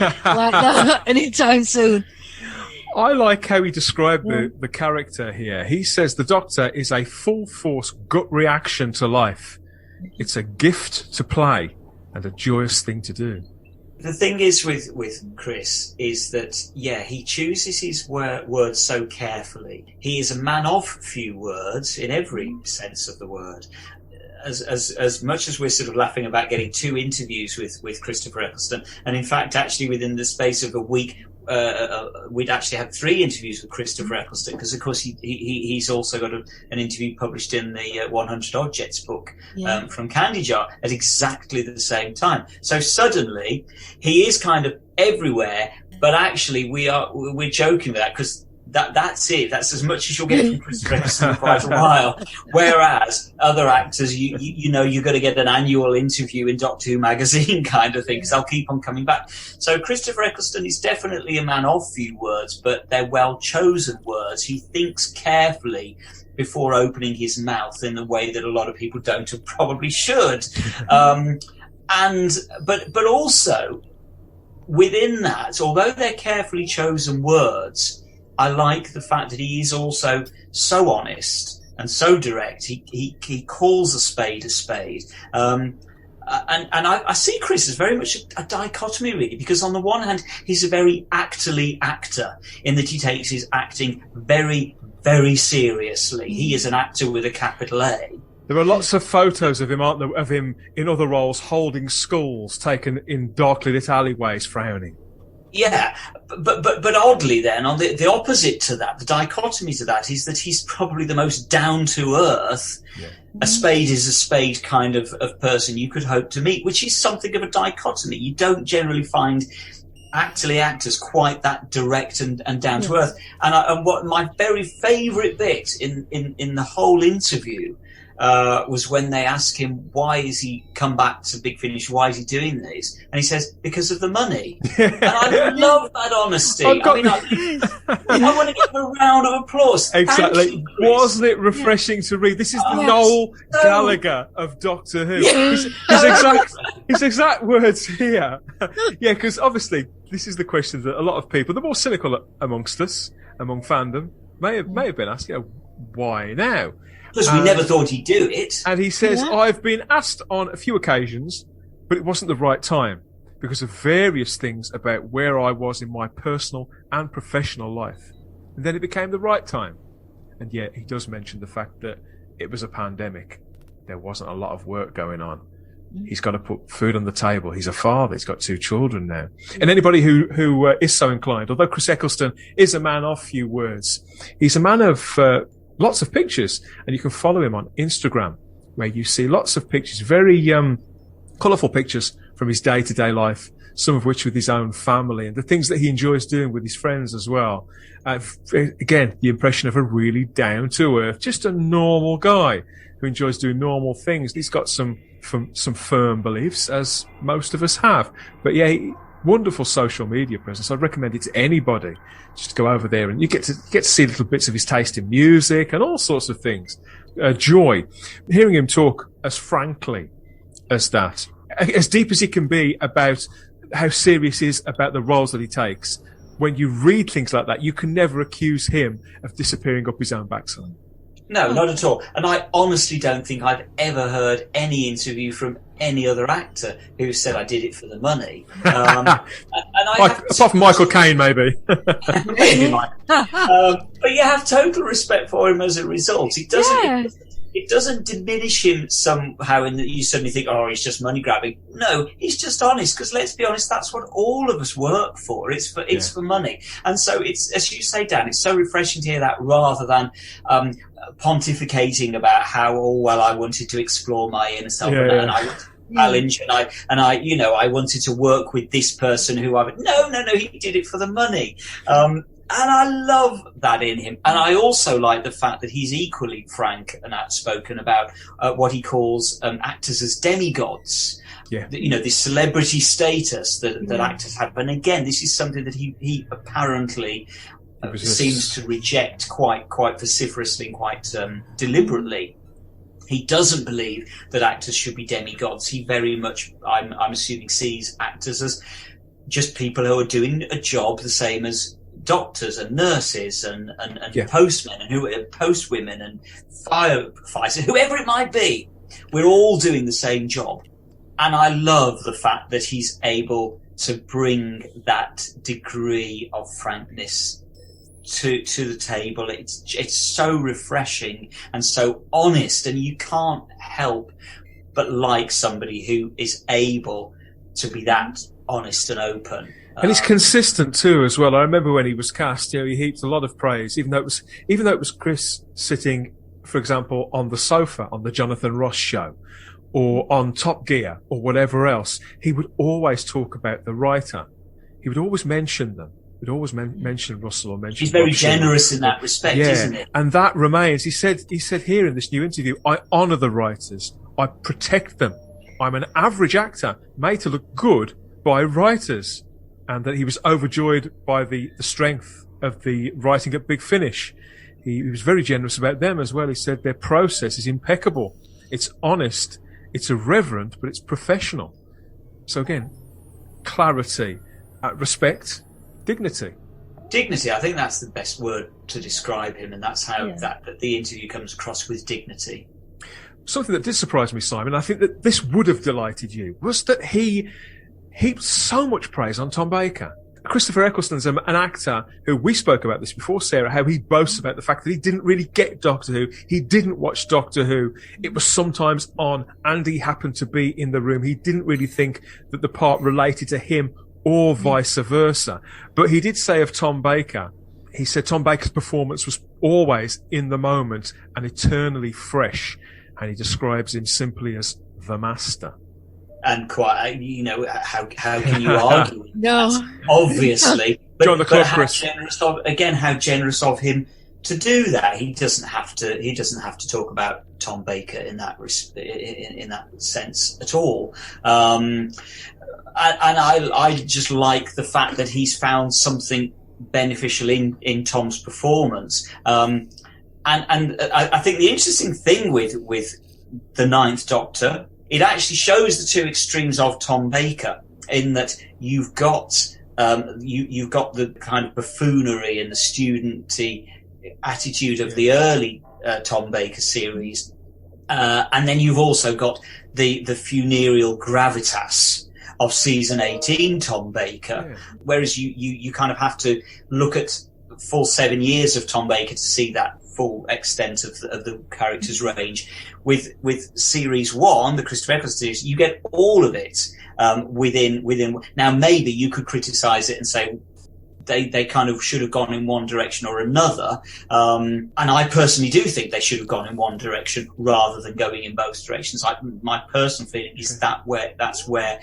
that anytime soon. I like how he described the character here. He says the Doctor is a full-force gut reaction to life. It's a gift to play and a joyous thing to do. The thing is with Chris is that, he chooses his words so carefully. He is a man of few words in every sense of the word. As much as we're sort of laughing about getting 2 interviews with Christopher Eccleston, and in fact, actually within the space of a week, we'd actually had 3 interviews with Christopher Eccleston, because of course he's also got an interview published in the 100 Objects book from Candid at exactly the same time. So suddenly he is kind of everywhere, but actually we're joking with that, because That's it. That's as much as you'll get from Christopher Eccleston for quite a while. Whereas other actors, you know, you're going to get an annual interview in Doctor Who magazine kind of thing, because they'll keep on coming back. So Christopher Eccleston is definitely a man of few words, but they're well chosen words. He thinks carefully before opening his mouth in the way that a lot of people don't and probably should. But also within that, although they're carefully chosen words, I like the fact that he is also so honest and so direct. He calls a spade a spade. And I see Chris as very much a dichotomy, really, because on the one hand, he's a very actorly actor in that he takes his acting very, very seriously. He is an actor with a capital A. There are lots of photos of him, aren't there, of him in other roles holding schools, taken in darkly lit alleyways, frowning. Yeah, but oddly then, on the opposite to that, the dichotomy to that is that he's probably the most down-to-earth, a spade is a spade kind of person you could hope to meet, which is something of a dichotomy. You don't generally find actors quite that direct and down-to-earth. And what my very favourite bit in the whole interview was when they ask him, why is he come back to Big Finish? Why is he doing this? And he says, because of the money. And I love that honesty. I want to give him a round of applause. Exactly. Thank you, Chris. Wasn't it refreshing to read? This is the Noel Gallagher of Doctor Who. His exact words here. Yeah, because obviously this is the question that a lot of people, the more cynical amongst us, among fandom, may have been asked, why now? Because we never thought he'd do it. And he says, I've been asked on a few occasions, but it wasn't the right time because of various things about where I was in my personal and professional life. And then it became the right time. And yet he does mention the fact that it was a pandemic. There wasn't a lot of work going on. He's got to put food on the table. He's a father. He's got 2 children now. And anybody who is so inclined, although Chris Eccleston is a man of few words, he's a man of lots of pictures, and you can follow him on Instagram, where you see lots of pictures, very colourful pictures from his day-to-day life, some of which with his own family, and the things that he enjoys doing with his friends as well. Again, the impression of a really down-to-earth, just a normal guy who enjoys doing normal things. He's got some firm beliefs, as most of us have. But yeah, wonderful social media presence. I'd recommend it to anybody. Just go over there and you get to see little bits of his taste in music and all sorts of things. Joy. Hearing him talk as frankly as that, as deep as he can be about how serious he is about the roles that he takes. When you read things like that, you can never accuse him of disappearing up his own backside. No, not at all. And I honestly don't think I've ever heard any interview from any other actor who said I did it for the money. Apart from Michael Caine, maybe. Maybe but you have total respect for him as a result. It doesn't diminish him somehow in that you suddenly think, oh, he's just money grabbing. No, he's just honest, because let's be honest, that's what all of us work for. It's for money. And so it's, as you say, Dan, it's so refreshing to hear that rather than pontificating about how, I wanted to explore my inner self and I wanted to challenge and I wanted to work with this person who no, he did it for the money. And I love that in him. And I also like the fact that he's equally frank and outspoken about what he calls actors as demigods. Yeah. This celebrity status that actors have. And again, this is something that he apparently seems to reject quite vociferously and quite deliberately. He doesn't believe that actors should be demigods. He very much, I'm assuming, sees actors as just people who are doing a job the same as doctors and nurses and postmen and postwomen and firefighters, whoever it might be. We're all doing the same job. And I love the fact that he's able to bring that degree of frankness to the table. It's so refreshing and so honest, and you can't help but like somebody who is able to be that honest and open. And he's consistent too, as well. I remember when he was cast, he heaped a lot of praise, even though it was Chris sitting, for example, on the sofa on the Jonathan Ross show, or on Top Gear, or whatever else. He would always talk about the writer. He would always mention them would always mention Russell or mention. He's very Rob generous Shaw. in that respect, isn't it? And that remains. He said here in this new interview, I honour the writers. I protect them. I'm an average actor made to look good by writers. And that he was overjoyed by the strength of the writing at Big Finish. He was very generous about them as well. He said their process is impeccable. It's honest. It's irreverent, but it's professional. So again, clarity, respect, dignity. Dignity, I think that's the best word to describe him, and that's how that the interview comes across, with dignity. Something that did surprise me, Simon, I think that this would have delighted you, was that he heaped so much praise on Tom Baker. Christopher Eccleston's an actor who, we spoke about this before, Sarah, how he boasts about the fact that he didn't really get Doctor Who. He didn't watch Doctor Who. It was sometimes on and he happened to be in the room. He didn't really think that the part related to him or vice versa. But he did say of Tom Baker, he said Tom Baker's performance was always in the moment and eternally fresh. And he describes him simply as the master. And quite, how can you argue? No, obviously. But, Join the club, how Chris. How generous of him to do that. He doesn't have to talk about Tom Baker in that sense at all. And I just like the fact that he's found something beneficial in Tom's performance. And I think the interesting thing with the Ninth Doctor, it actually shows the two extremes of Tom Baker, in that you've got the kind of buffoonery and the studenty attitude of the early Tom Baker series, and then you've also got the funereal gravitas of season 18 Tom Baker, whereas you kind of have to look at full 7 years of Tom Baker to see that full extent of the character's range. With series 1, the Christopher Eccleston series, you get all of it within. Now, maybe you could criticise it and say they kind of should have gone in one direction or another. And I personally do think they should have gone in one direction rather than going in both directions. My personal feeling is that's where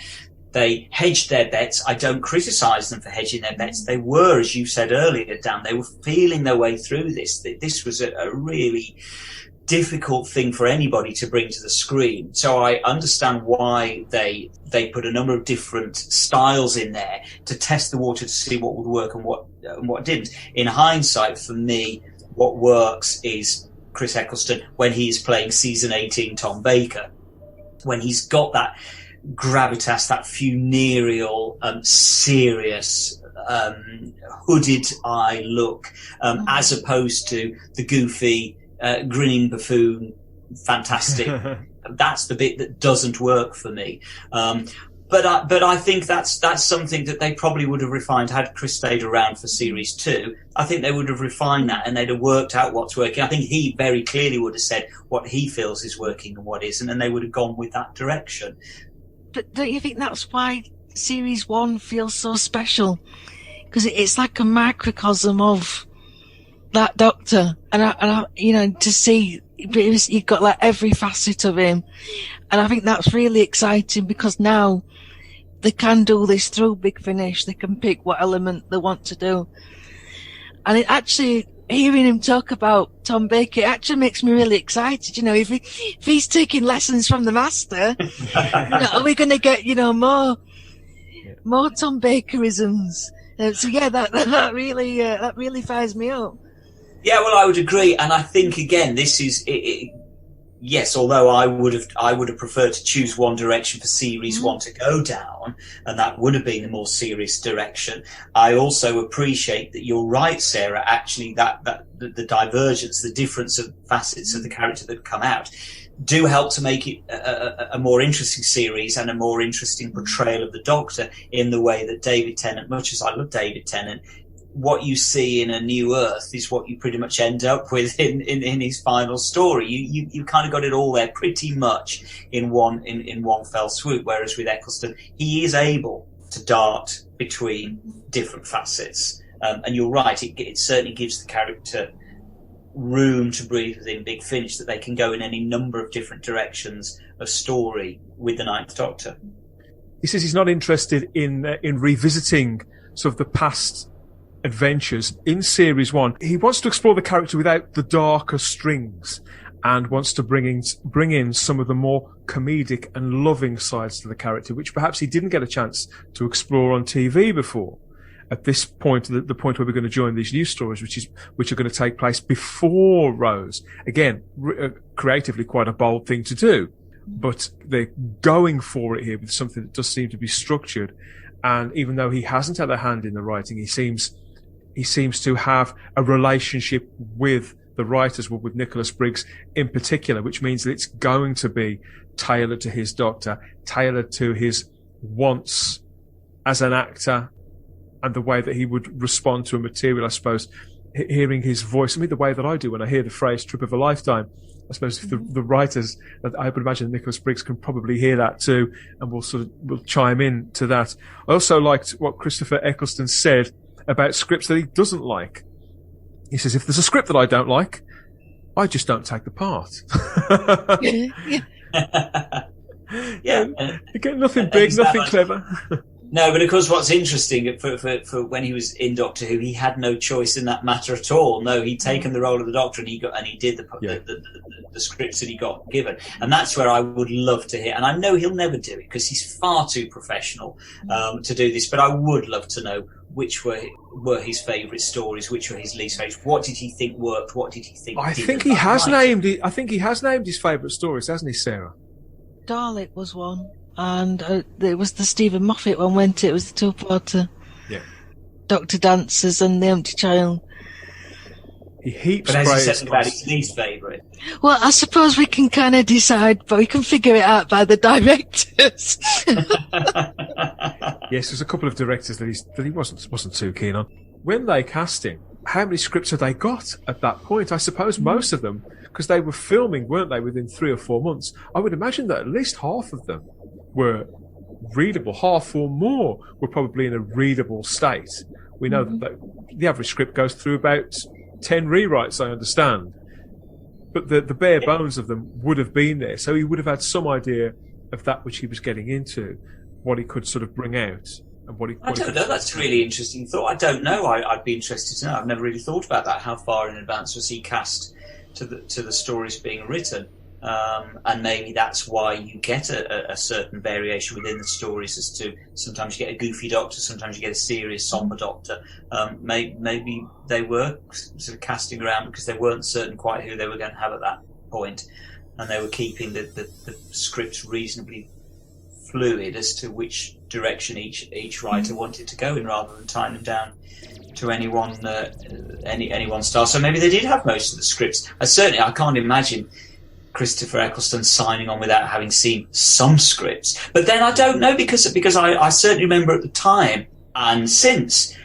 they hedged their bets. I don't criticise them for hedging their bets. They were, as you said earlier, Dan, they were feeling their way through this. This was a really difficult thing for anybody to bring to the screen. So I understand why they put a number of different styles in there to test the water to see what would work and what didn't. In hindsight, for me, what works is Chris Eccleston when he's playing season 18 Tom Baker, when he's got that gravitas, that funereal, serious, hooded eye look, as opposed to the goofy, grinning buffoon, fantastic. That's the bit that doesn't work for me. But I think that's something that they probably would have refined had Chris stayed around for series 2. I think they would have refined that and they'd have worked out what's working. I think he very clearly would have said what he feels is working and what isn't, and they would have gone with that direction. But don't you think that's why series 1 feels so special? Because it's like a microcosm of that Doctor, and I to see you've got like every facet of him, and I think that's really exciting because now they can do this through Big Finish. They can pick what element they want to do, and it actually, hearing him talk about Tom Baker, it actually makes me really excited. If he's taking lessons from the master, are we going to get more Tom Bakerisms? So yeah, that really fires me up. Yeah, well, I would agree, and I think again, this is yes. Although I would have preferred to choose one direction for series 1 to go down, and that would have been the more serious direction. I also appreciate that you're right, Sarah. Actually, that the divergence, the difference of facets of the character that come out, do help to make it a more interesting series and a more interesting portrayal of the Doctor in the way that David Tennant, much as I love David Tennant, what you see in A New Earth is what you pretty much end up with in his final story. You kind of got it all there pretty much in one fell swoop, whereas with Eccleston, he is able to dart between different facets. And you're right, it certainly gives the character room to breathe within Big Finish, that they can go in any number of different directions of story with the Ninth Doctor. He says he's not interested in revisiting sort of the past adventures in series 1. He wants to explore the character without the darker strings and wants to bring in some of the more comedic and loving sides to the character, which perhaps he didn't get a chance to explore on TV before. At this point, the point where we're going to join these new stories, which are going to take place before Rose. Again, creatively quite a bold thing to do, but they're going for it here with something that does seem to be structured. And even though he hasn't had a hand in the writing, he seems to have a relationship with the writers, with Nicholas Briggs in particular, which means that it's going to be tailored to his Doctor, tailored to his wants as an actor, and the way that he would respond to a material, I suppose. Hearing his voice, the way that I do when I hear the phrase "trip of a lifetime," I suppose if the writers, I would imagine Nicholas Briggs can probably hear that too, and will chime in to that. I also liked what Christopher Eccleston said about scripts that he doesn't like. He says, if there's a script that I don't like, I just don't take the part. Yeah. Again, nothing big, nothing clever. No, but of course, what's interesting for when he was in Doctor Who, he had no choice in that matter at all. No, he'd taken the role of the Doctor, and he did the scripts that he got given, and that's where I would love to hear. And I know he'll never do it because he's far too professional to do this. But I would love to know which were his favourite stories, which were his least favourite. What did he think worked? What did he think? I think he has named his favourite stories, hasn't he, Sarah? Dalek was one. And it was the Stephen Moffat one, wasn't it? It was the two-parter. Yeah. Dr. Dancers and The Empty Child. He heaps praise. But has he said about his least favourite? Well, I suppose we can kind of decide, but we can figure it out by the directors. Yes, there's a couple of directors that he wasn't too keen on. When they cast him, how many scripts had they got at that point? I suppose most of them, because they were filming, weren't they, within 3 or 4 months? I would imagine that at least half of them were readable. Half or more were probably in a readable state. We know that the average script goes through about 10 rewrites, I understand. But the bare bones of them would have been there. So he would have had some idea of that which he was getting into, what he could sort of bring out. I don't know. That's a really interesting thought. I don't know. I'd be interested to know. I've never really thought about that. How far in advance was he cast to the stories being written? And maybe that's why you get a certain variation within the stories, as to sometimes you get a goofy Doctor, sometimes you get a serious, somber Doctor. Maybe they were sort of casting around because they weren't certain quite who they were going to have at that point, and they were keeping the scripts reasonably fluid as to which direction each writer wanted to go in, rather than tying them down to any one style. So maybe they did have most of the scripts. I can't imagine Christopher Eccleston signing on without having seen some scripts. But then I don't know, because I certainly remember at the time and since,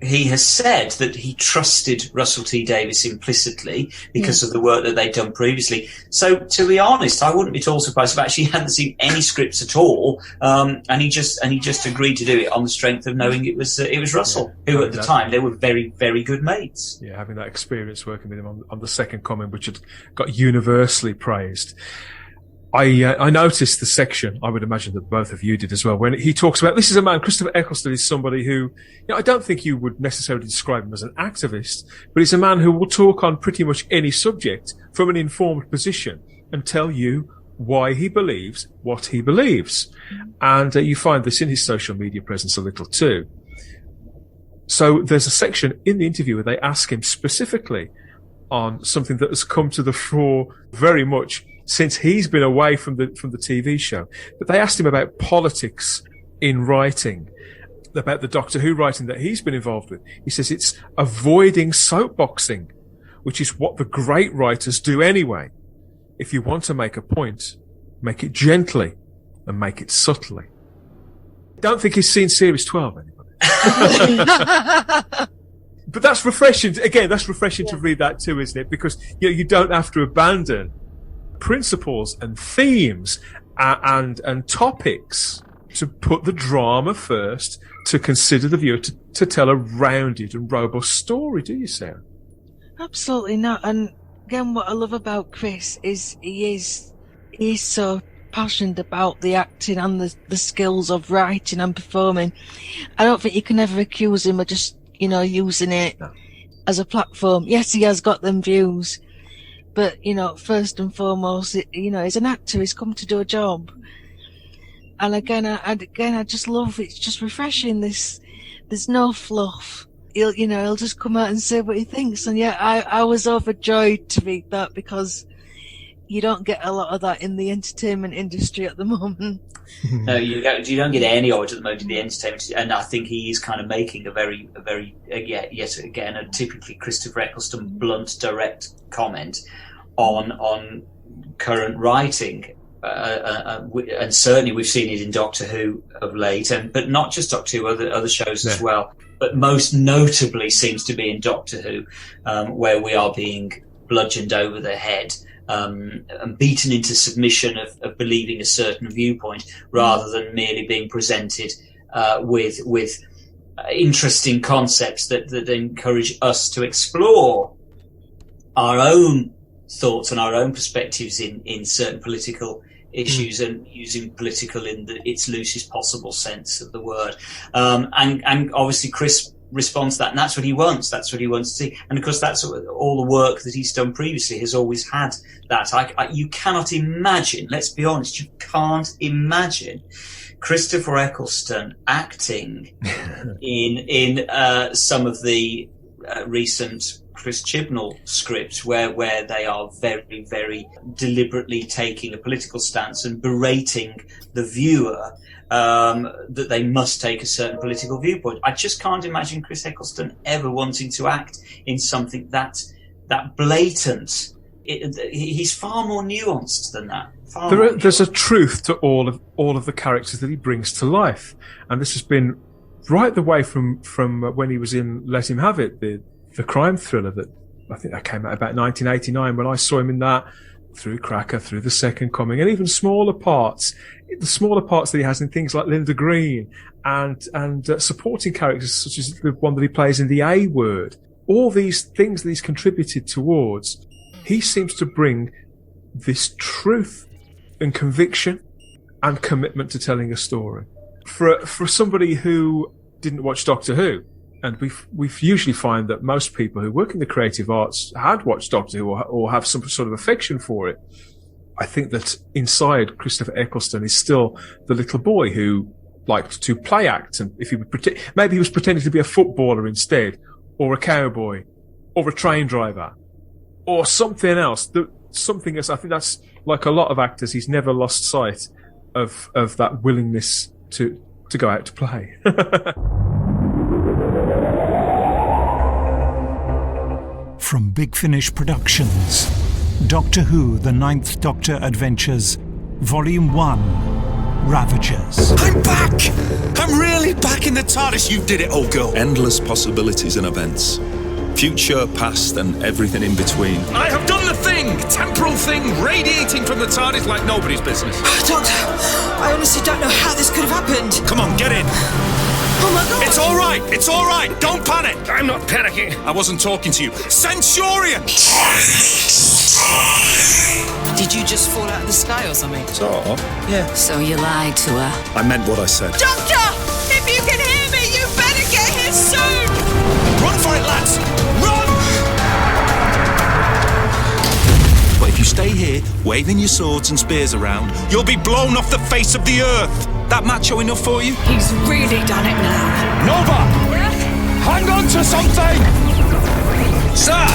he has said that he trusted Russell T Davies implicitly because of the work that they'd done previously. So, to be honest, I wouldn't be at all surprised if actually he hadn't seen any scripts at all, and he just agreed to do it on the strength of knowing it was Russell, who at the time they were very, very good mates. Yeah, having that experience working with him on the Second Coming, which had got universally praised. I noticed the section, I would imagine that both of you did as well, when he talks about, this is a man, Christopher Eccleston is somebody who, I don't think you would necessarily describe him as an activist, but he's a man who will talk on pretty much any subject from an informed position and tell you why he believes what he believes. And you find this in his social media presence a little too. So there's a section in the interview where they ask him specifically on something that has come to the fore very much since he's been away from the TV show. But they asked him about politics in writing, about the Doctor Who writing that he's been involved with. He says it's avoiding soapboxing, which is what the great writers do anyway. If you want to make a point, make it gently and make it subtly. Don't think he's seen Series 12, anybody. But that's refreshing. Again, that's refreshing to read that too, isn't it? Because you don't have to abandon principles and themes and topics to put the drama first, to consider the viewer, to tell a rounded and robust story, do you, Sarah? Absolutely not. And again, what I love about Chris is he is so passionate about the acting and the skills of writing and performing. I don't think you can ever accuse him of just using it as a platform. Yes, he has got them views, but, first and foremost, he's an actor, he's come to do a job. And again, I just love, it's just refreshing, there's no fluff. He'll just come out and say what he thinks. And yeah, I was overjoyed to read that, because you don't get a lot of that in the entertainment industry at the moment. No, you don't get any of it at the moment in the entertainment, and I think he is kind of making a very yet again a typically Christopher Eccleston blunt, direct comment on current writing, and certainly we've seen it in Doctor Who of late, but not just Doctor Who, other shows as well. But most notably seems to be in Doctor Who, where we are being bludgeoned over the head. And beaten into submission of believing a certain viewpoint, rather than merely being presented with interesting concepts that encourage us to explore our own thoughts and our own perspectives in certain political issues, and using political in its loosest possible sense of the word. And obviously Chris responds to that, and that's what he wants. That's what he wants to see. And of course, that's all the work that he's done previously has always had that. You cannot imagine, let's be honest, you can't imagine Christopher Eccleston acting in some of the recent Chris Chibnall scripts where they are very, very deliberately taking a political stance and berating the viewer that they must take a certain political viewpoint. I just can't imagine Chris Eccleston ever wanting to act in something that blatant. He's far more nuanced than that. There's a truth to all of the characters that he brings to life, and this has been right the way from when he was in Let Him Have It, the crime thriller that I think that came out about 1989. When I saw him in that, through Cracker, through The Second Coming, and even the smaller parts that he has in things like Linda Green and supporting characters such as the one that he plays in The A Word. All these things that he's contributed towards, he seems to bring this truth and conviction and commitment to telling a story. For somebody who didn't watch Doctor Who, and we usually find that most people who work in the creative arts had watched Doctor Who or have some sort of affection for it. I think that inside Christopher Eccleston is still the little boy who liked to play act, and if he would maybe he was pretending to be a footballer instead, or a cowboy, or a train driver, or something else. Something else. I think that's like a lot of actors. He's never lost sight of that willingness to go out to play. From Big Finish Productions, Doctor Who, The Ninth Doctor Adventures, Volume 1, Ravagers. I'm back! I'm really back in the TARDIS. You did it, old girl. Endless possibilities and events. Future, past, and everything in between. I have done the thing! Temporal thing, radiating from the TARDIS like nobody's business. Doctor, I honestly don't know how this could have happened. Come on, get in. Oh my God! It's all right, don't panic! I'm not panicking. I wasn't talking to you. Centurion! Did you just fall out of the sky or something? Sort of. Yeah. So you lied to her? I meant what I said. Doctor! If you can hear me, you better get here soon! Run for it, lads! Run! But if you stay here, waving your swords and spears around, You'll be blown off the face of the earth! that macho enough for you? He's really done it now. Nova! Yeah? Hang on to something! Sir!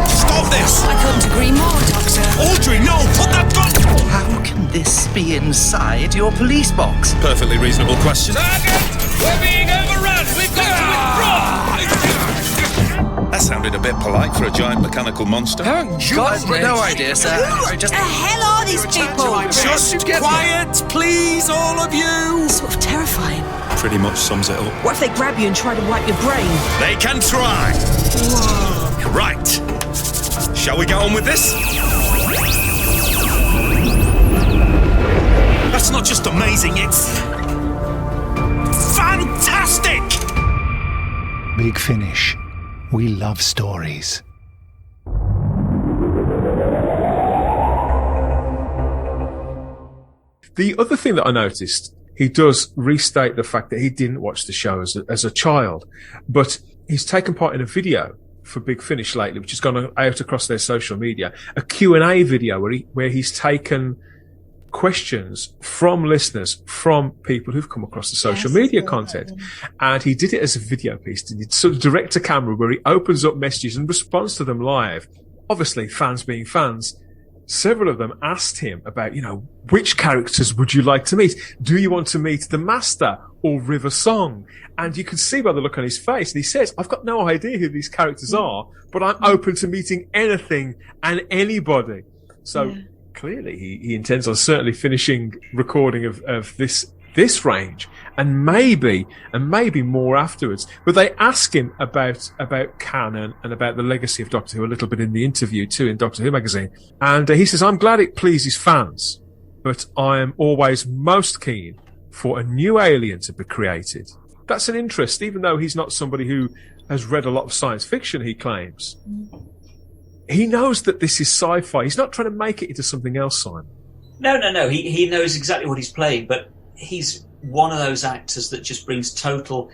Stop this! I couldn't agree more, Doctor. Audrey, no! Put that gun... How can this be inside your police box? Perfectly reasonable question. Target! We're being overrun! We've got to withdraw! That sounded a bit polite for a giant mechanical monster. No idea, sir. Who the hell are these people? Just quiet, please, all of you! Sort of terrifying. Pretty much sums it up. What if they grab you and try to wipe your brain? They can try! Whoa. Right. Shall we get on with this? That's not just amazing, it's... fantastic! Big Finish. We love stories. The other thing that I noticed, he does restate the fact that he didn't watch the show as a child, but he's taken part in a video for Big Finish lately, which has gone out across their social media, a Q&A video where he's taken questions from listeners, from people who've come across the social media content. And he did it as a video piece. He did sort of direct to camera where he opens up messages and responds to them live. Obviously, fans being fans, several of them asked him about, which characters would you like to meet? Do you want to meet the Master or River Song? And you can see by the look on his face, and he says, I've got no idea who these characters are, but I'm open to meeting anything and anybody. So clearly he intends on certainly finishing recording of this range and maybe more afterwards. But they ask him about canon and about the legacy of Doctor Who a little bit in the interview too in Doctor Who magazine. And he says, I'm glad it pleases fans, but I am always most keen for a new alien to be created. That's an interest, even though he's not somebody who has read a lot of science fiction, he claims. He knows that this is sci-fi. He's not trying to make it into something else, Simon. No. He knows exactly what he's playing, but he's one of those actors that just brings total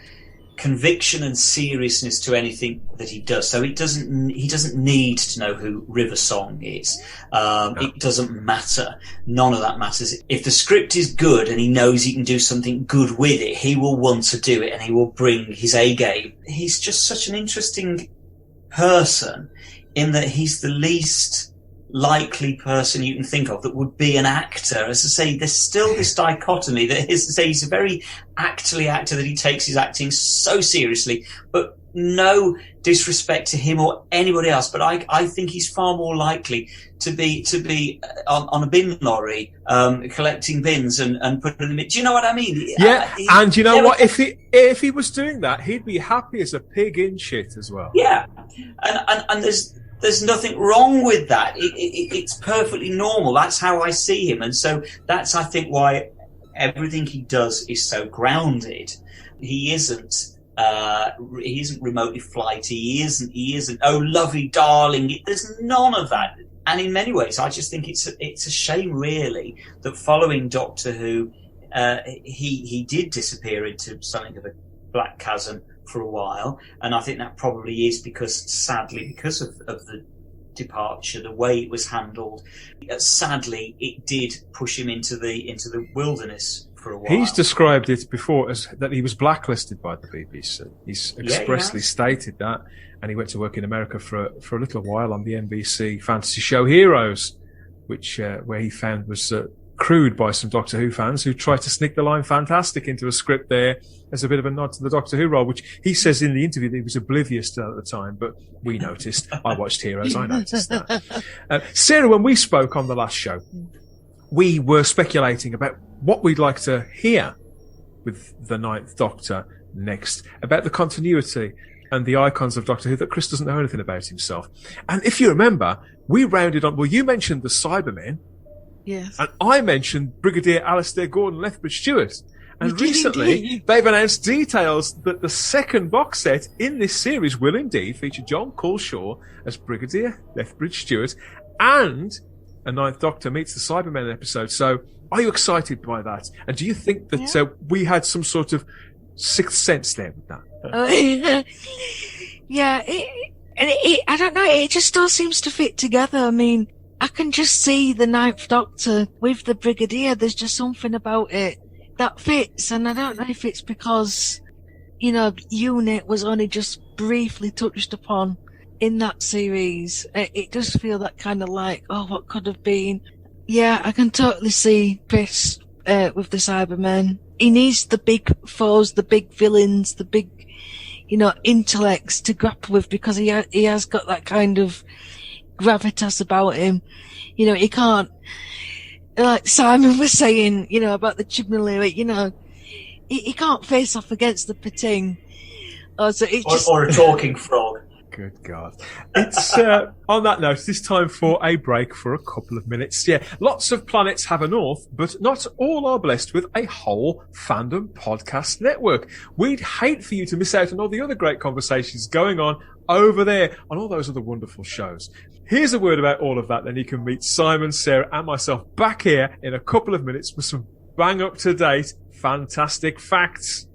conviction and seriousness to anything that he does. So he doesn't need to know who River Song is. It doesn't matter. None of that matters. If the script is good and he knows he can do something good with it, he will want to do it and he will bring his A game. He's just such an interesting person in that he's the least likely person you can think of that would be an actor. As I say, there's still this dichotomy that is to say he's a very actorly actor, that he takes his acting so seriously, but no disrespect to him or anybody else. But I think he's far more likely to be on a bin lorry, collecting bins and putting them in. Do you know what I mean? Yeah. And you know what? If he was doing that, he'd be happy as a pig in shit as well. Yeah. And there's nothing wrong with that. It's perfectly normal. That's how I see him. And so that's, I think, why everything he does is so grounded. He isn't remotely flighty. He isn't, oh, lovely darling. There's none of that. And in many ways, I just think it's a shame, really, that following Doctor Who, he did disappear into something of a black chasm for a while, and I think that probably is because of the departure, the way it was handled. Sadly, it did push him into the wilderness for a while. He's described it before as that he was blacklisted by the BBC. He's expressly stated that, and he went to work in America for a little while on the NBC fantasy show Heroes, which where he found was crewed by some Doctor Who fans who tried to sneak the line "fantastic" into a script there as a bit of a nod to the Doctor Who role, which he says in the interview that he was oblivious to at the time, but we noticed. I watched Heroes, I noticed that. Sarah, when we spoke on the last show, we were speculating about what we'd like to hear with the Ninth Doctor next, about the continuity and the icons of Doctor Who that Chris doesn't know anything about himself. And if you remember, we rounded on, well, you mentioned the Cybermen. Yes. And I mentioned Brigadier Alistair Gordon Lethbridge Stewart. And recently, they've announced details that the second box set in this series will indeed feature John Culshaw as Brigadier Lethbridge Stewart and a Ninth Doctor meets the Cybermen episode. So, are you excited by that? And do you think that we had some sort of sixth sense there with that? Yeah, I don't know, it just all seems to fit together. I mean, I can just see the Ninth Doctor with the Brigadier. There's just something about it that fits, and I don't know if it's because, UNIT was only just briefly touched upon in that series. It does feel that kind of like, oh, what could have been. Yeah, I can totally see Chris with the Cybermen. He needs the big foes, the big villains, the big, intellects to grapple with, because he has got that kind of gravitas about him. He can't, like Simon was saying, about the chimney lyric, he can't face off against the Pating. Or a talking frog. Good God. It's, on that note, it's time for a break for a couple of minutes. Yeah, lots of planets have a north, but not all are blessed with a whole fandom podcast network. We'd hate for you to miss out on all the other great conversations going on over there on all those other wonderful shows. Here's a word about all of that, then you can meet Simon, Sarah and myself back here in a couple of minutes with some bang up to date fantastic facts.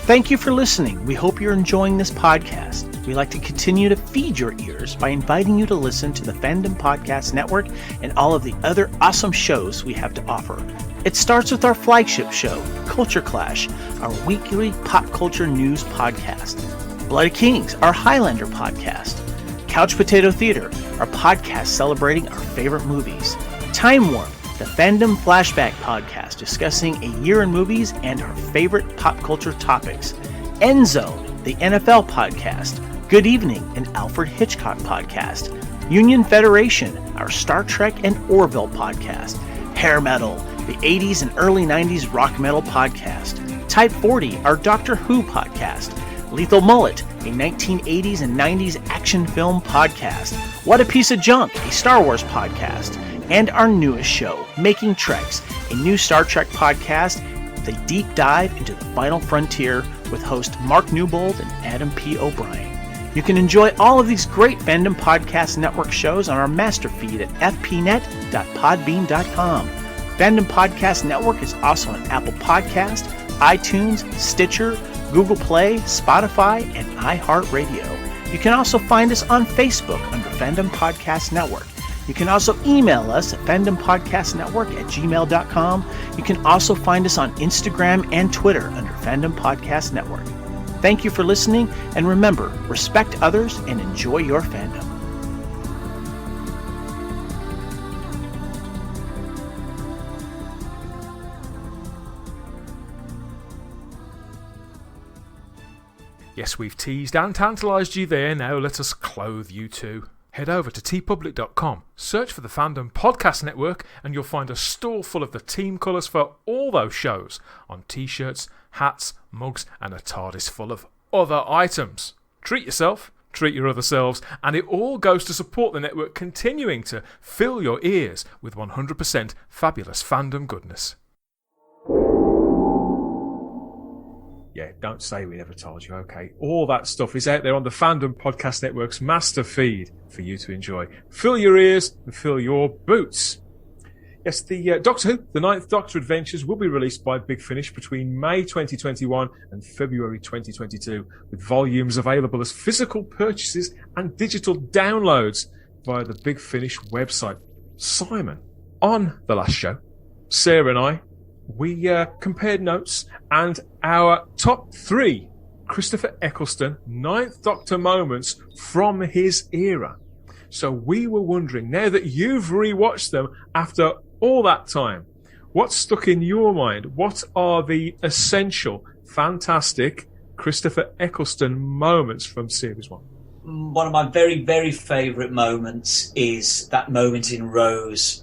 Thank you for listening. We hope you're enjoying this podcast. We like to continue to feed your ears by inviting you to listen to the Fandom Podcast Network and all of the other awesome shows we have to offer. It starts with our flagship show, Culture Clash, our weekly pop culture news podcast. Bloody Kings, our Highlander podcast. Couch Potato Theater, our podcast celebrating our favorite movies. Time Warp, the Fandom Flashback podcast discussing a year in movies and our favorite pop culture topics. End Zone, the NFL podcast. Good Evening, an Alfred Hitchcock podcast. Union Federation, our Star Trek and Orville podcast. Hair Metal, the 80s and early 90s rock metal podcast. Type 40, our Doctor Who podcast. Lethal Mullet, a 1980s and 90s action film podcast. What a Piece of Junk, a Star Wars podcast. And our newest show, Making Treks, a new Star Trek podcast with a deep dive into the final frontier with host Mark Newbold and Adam P. O'Brien. You can enjoy all of these great Fandom Podcast Network shows on our master feed at fpnet.podbean.com. Fandom Podcast Network is also on Apple Podcast, iTunes, Stitcher, Google Play, Spotify, and iHeart Radio. You can also find us on Facebook under Fandom Podcast Network. You can also email us at fandompodcastnetwork@gmail.com. You can also find us on Instagram and Twitter under Fandom Podcast Network. Thank you for listening, and remember, respect others and enjoy your fandom. Yes, we've teased and tantalised you there. Now let us clothe you too. Head over to tpublic.com, search for the Fandom Podcast Network, and you'll find a store full of the team colours for all those shows on t-shirts, hats, mugs, and a TARDIS full of other items. Treat yourself, treat your other selves, and it all goes to support the network continuing to fill your ears with 100% fabulous fandom goodness. Yeah, don't say we never told you, okay? All that stuff is out there on the Fandom Podcast Network's master feed for you to enjoy. Fill your ears and fill your boots. Yes, the Doctor Who, the 9th Doctor Adventures, will be released by Big Finish between May 2021 and February 2022, with volumes available as physical purchases and digital downloads via the Big Finish website. Simon, on the last show, Sarah and I, we compared notes, and our top 3 Christopher Eccleston 9th Doctor moments from his era. So we were wondering, now that you've rewatched them after all that time, what's stuck in your mind? What are the essential, fantastic Christopher Eccleston moments from Series 1? One of my very, very favourite moments is that moment in Rose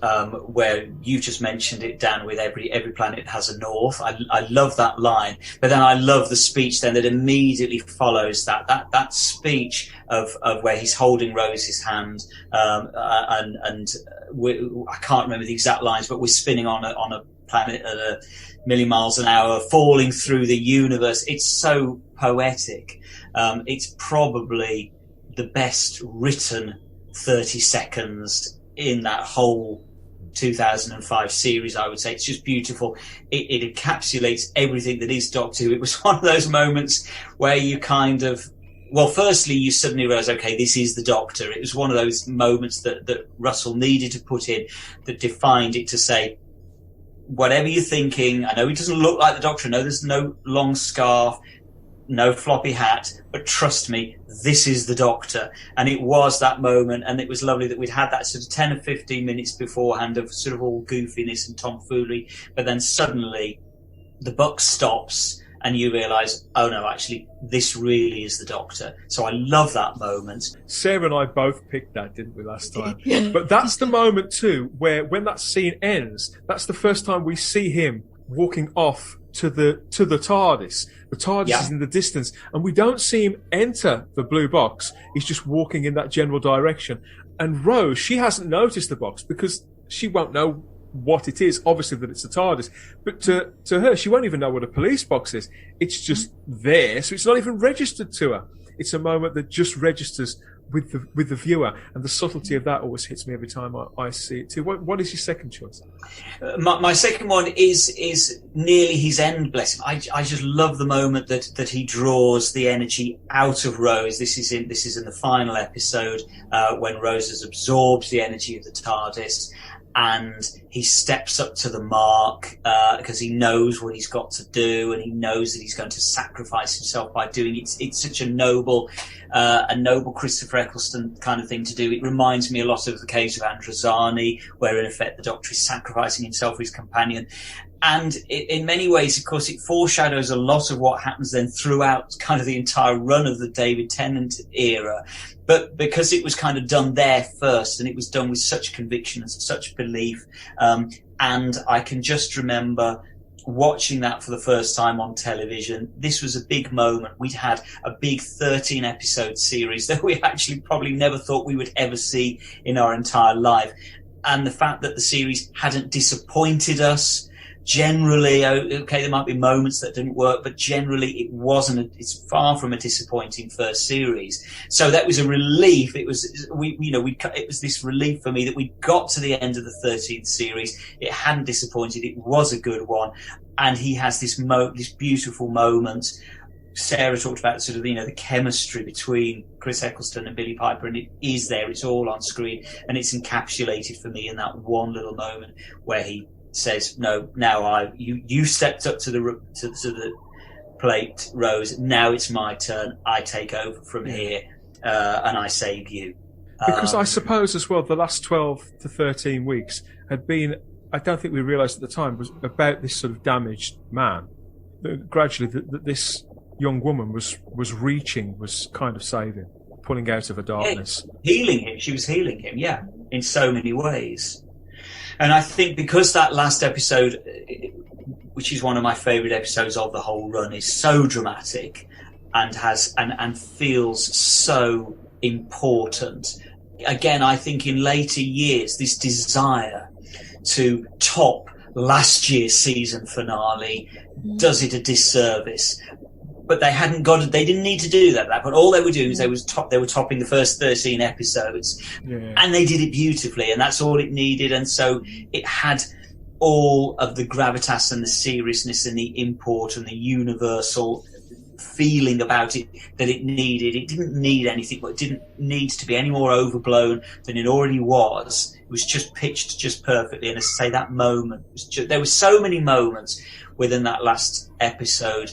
where you just mentioned it, Dan, with every planet has a north. I love that line, but then I love the speech then that immediately follows that speech of where he's holding Rose's hand and I can't remember the exact lines, but we're spinning on a planet at a million miles an hour, falling through the universe. It's so poetic. It's probably the best written 30 seconds in that whole 2005 series, I would say. It's just beautiful. It encapsulates everything that is Doctor Who. It was one of those moments where you kind of, well, firstly, you suddenly realise, okay, this is the Doctor. It was one of those moments that Russell needed to put in that defined it to say, whatever you're thinking, I know he doesn't look like the Doctor, I know there's no long scarf, no floppy hat, but trust me, this is the Doctor. And it was that moment, and it was lovely that we'd had that sort of 10 or 15 minutes beforehand of sort of all goofiness and tomfoolery, but then suddenly the buck stops and you realise, oh no, actually, this really is the Doctor. So I love that moment. Sarah and I both picked that, didn't we, last time? But that's the moment too, where when that scene ends, that's the first time we see him walking off to the TARDIS. The TARDIS is in the distance, and we don't see him enter the blue box. He's just walking in that general direction. And Rose, she hasn't noticed the box because she won't know what it is. Obviously that it's a TARDIS, but to her, she won't even know what a police box is. It's just there, so it's not even registered to her. it's a moment that just registers with the viewer, and the subtlety of that always hits me every time I see it too. What is your second choice? My second one is nearly his end, bless him. I just love the moment that he draws the energy out of Rose. This is in the final episode when Rose has absorbed the energy of the TARDIS, and he steps up to the mark because he knows what he's got to do, and he knows that he's going to sacrifice himself by doing it. It's such a noble Christopher Eccleston kind of thing to do. It reminds me a lot of the case of Androzani, where in effect the Doctor is sacrificing himself for his companion. And in many ways, of course, it foreshadows a lot of what happens then throughout kind of the entire run of the David Tennant era. But because it was kind of done there first, and it was done with such conviction and such belief, and I can just remember watching that for the first time on television. This was a big moment. We'd had a big 13-episode series that we actually probably never thought we would ever see in our entire life. And the fact that the series hadn't disappointed us, generally, okay, there might be moments that didn't work, but generally it's far from a disappointing first series. So that was a relief. It was, it was this relief for me that we got to the end of the 13th series. It hadn't disappointed. It was a good one. And he has this beautiful moment. Sarah talked about sort of, the chemistry between Chris Eccleston and Billie Piper, and it is there. It's all on screen, and it's encapsulated for me in that one little moment where he says, "No, now you stepped up to the plate, Rose. Now it's my turn. I take over from here, and I save you." Because I suppose as well, the last 12 to 13 weeks had been, I don't think we realised at the time, was about this sort of damaged man. Gradually, this young woman was kind of saving, pulling out of her darkness. Yeah, healing him. She was healing him, in so many ways. And I think because that last episode, which is one of my favourite episodes of the whole run, is so dramatic and and feels so important. Again, I think in later years, this desire to top last year's season finale does it a disservice. But they didn't need to do that. But all they were doing is they were topping the first 13 episodes. Yeah. And they did it beautifully, and that's all it needed. And so it had all of the gravitas and the seriousness and the import and the universal feeling about it that it needed. It didn't need anything, but it didn't need to be any more overblown than it already was. It was just pitched just perfectly. And as I say, that moment there were so many moments within that last episode.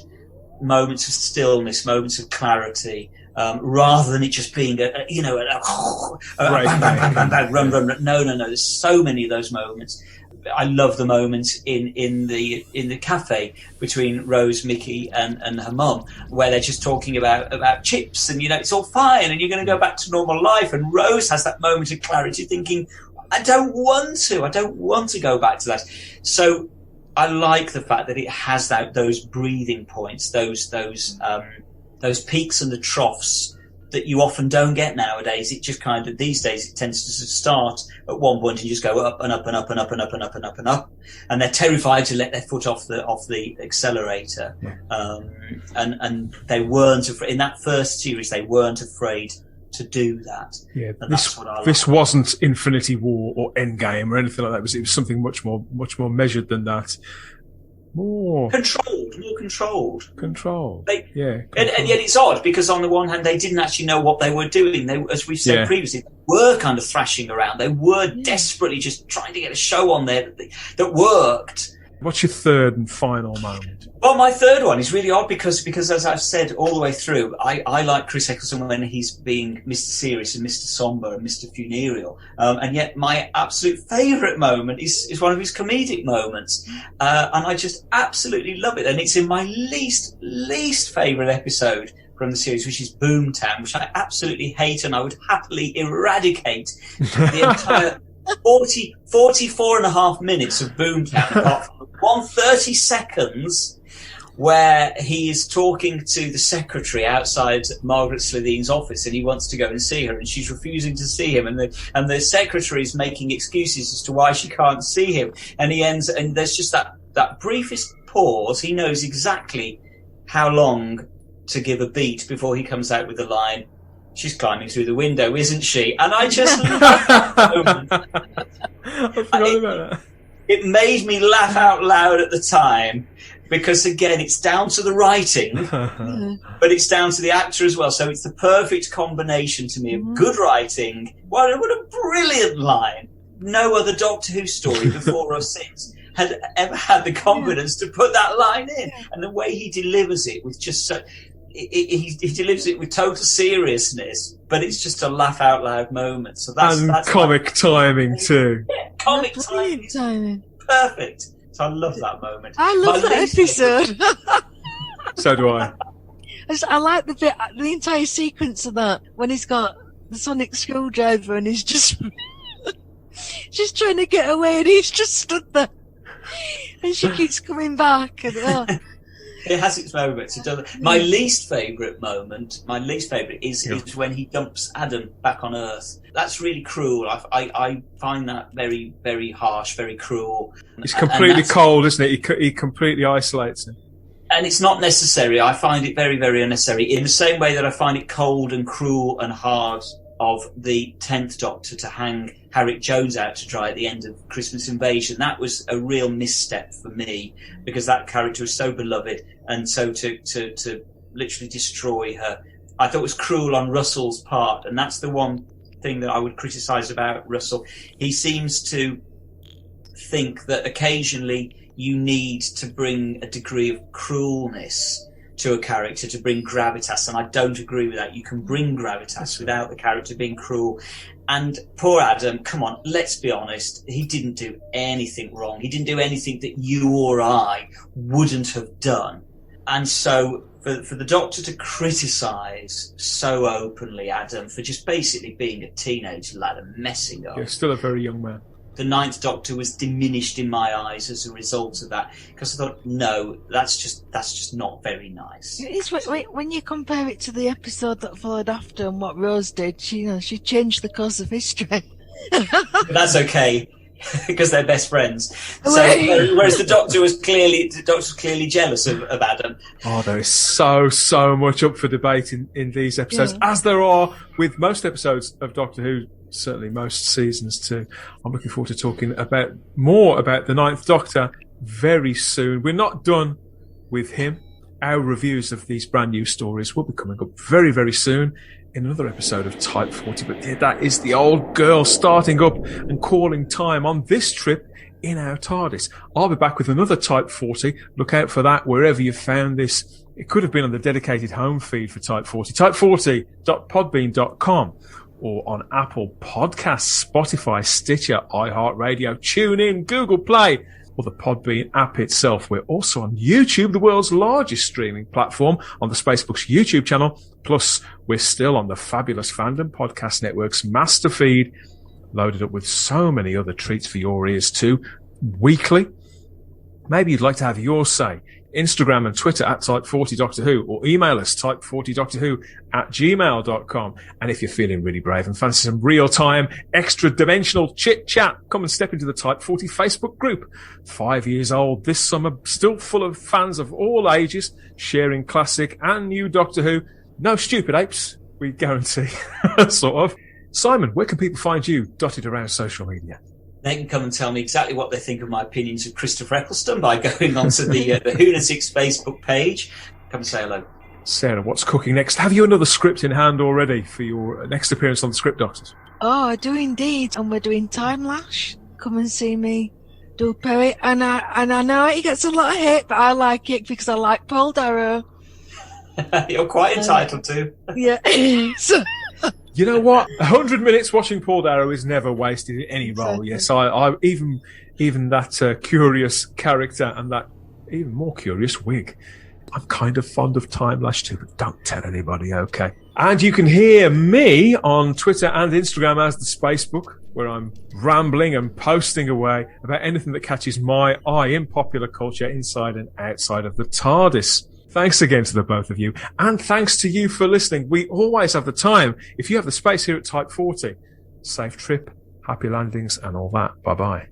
Moments of stillness, moments of clarity, rather than it just being bang, bang, bang, bang, run. No. There's so many of those moments. I love the moments in the cafe between Rose, Mickey, and her mum, where they're just talking about chips, and it's all fine, and you're going to go back to normal life. And Rose has that moment of clarity, thinking, I don't want to go back to that. So I like the fact that it has those breathing points, those peaks and the troughs that you often don't get nowadays. It just kind of, these days, it tends to start at one point and just go up and up and up and up and up and up and up and up, and they're terrified to let their foot off the accelerator. And they weren't afraid in that first series. They weren't afraid to do that. Yeah, this wasn't Infinity War or Endgame or anything like that. It was something much more measured than that. More controlled. And yet it's odd because on the one hand they didn't actually know what they were doing. They, as we've said previously, were kind of thrashing around. They were desperately just trying to get a show on there that worked. What's your third and final moment? Well, my third one is really odd because as I've said all the way through, I like Chris Eccleston when he's being Mr. Serious and Mr. Somber and Mr. Funereal. And yet my absolute favourite moment is one of his comedic moments. And I just absolutely love it. And it's in my least favourite episode from the series, which is Boomtown, which I absolutely hate and I would happily eradicate the entire 44 and a half minutes of Boomtown, apart from 130 seconds where he is talking to the secretary outside Margaret Slithine's office, and he wants to go and see her, and she's refusing to see him, and the secretary is making excuses as to why she can't see him, and there's just that briefest pause. He knows exactly how long to give a beat before he comes out with the line, "She's climbing through the window, isn't she?" And I just love that moment. I forgot about that. It made me laugh out loud at the time because, again, it's down to the writing, but it's down to the actor as well. So it's the perfect combination to me of good writing. What a brilliant line. No other Doctor Who story before or since had ever had the confidence to put that line in. And the way he delivers it with just so... He delivers it with total seriousness, but it's just a laugh out loud moment. So that's comic timing too. Yeah, comic timing. Perfect. So I love that moment. I love that episode. So do I. I like the entire sequence of that when he's got the sonic screwdriver and he's just trying to get away and he's just stood there and she keeps coming back and. It has its moments. It does. My least favourite is when he dumps Adam back on Earth. That's really cruel. I find that very, very harsh, very cruel. It's completely cold, isn't it? He completely isolates him. And it's not necessary. I find it very, very unnecessary. In the same way that I find it cold and cruel and hard of the 10th Doctor to hang Harriet Jones out to dry at the end of Christmas Invasion. That was a real misstep for me because that character was so beloved, and so to literally destroy her, I thought was cruel on Russell's part, and that's the one thing that I would criticise about Russell. He seems to think that occasionally you need to bring a degree of cruelness to a character to bring gravitas, and I don't agree with that. You can bring gravitas without the character being cruel. And poor Adam, come on, let's be honest, he didn't do anything wrong. He didn't do anything that you or I wouldn't have done. And so for the Doctor to criticise so openly Adam for just basically being a teenage lad and messing up. You're still a very young man. The 9th Doctor was diminished in my eyes as a result of that, because I thought, no, that's just not very nice. It is, when you compare it to the episode that followed after and what Rose did, she changed the course of history. That's okay, because they're best friends. So, whereas the Doctor was clearly jealous of Adam. Oh, there is so much up for debate in these episodes, as there are with most episodes of Doctor Who. Certainly most seasons too. I'm looking forward to talking more about the 9th Doctor very soon. We're not done with him. Our reviews of these brand new stories will be coming up very, very soon in another episode of Type 40. But that is the old girl starting up and calling time on this trip in our TARDIS. I'll be back with another Type 40. Look out for that wherever you found this. It could have been on the dedicated home feed for Type 40. Type40.podbean.com. or on Apple Podcasts, Spotify, Stitcher, iHeart Radio, TuneIn, Google Play, or the Podbean app itself. We're also on YouTube, the world's largest streaming platform, on the Spacebooks YouTube channel. Plus, we're still on the fabulous Fandom Podcast Network's master feed, loaded up with so many other treats for your ears too, weekly. Maybe you'd like to have your say. Instagram and Twitter at Type40Doctor Who, or email us type40doctorwho@gmail.com. And if you're feeling really brave and fancy some real-time, extra-dimensional chit-chat, come and step into the Type 40 Facebook group. 5 years old this summer, still full of fans of all ages, sharing classic and new Doctor Who. No stupid apes, we guarantee, sort of. Simon, where can people find you dotted around social media? They can come and tell me exactly what they think of my opinions of Christopher Eccleston by going onto the Whoonatics Facebook page. Come and say hello. Sarah, what's cooking next? Have you another script in hand already for your next appearance on the Script Doctors? Oh, I do indeed. And we're doing Time Lash. Come and see me do Perry. And I know he gets a lot of hate, but I like it because I like Paul Darrow. You're quite entitled to. Yeah. So, you know what? 100 minutes watching Paul Darrow is never wasted in any role. Yes, I even that curious character and that even more curious wig. I'm kind of fond of Time Lash too, but don't tell anybody, okay? And you can hear me on Twitter and Instagram as the Spacebook, where I'm rambling and posting away about anything that catches my eye in popular culture inside and outside of the TARDIS. Thanks again to the both of you, and thanks to you for listening. We always have the time if you have the space here at Type 40. Safe trip, happy landings, and all that. Bye-bye.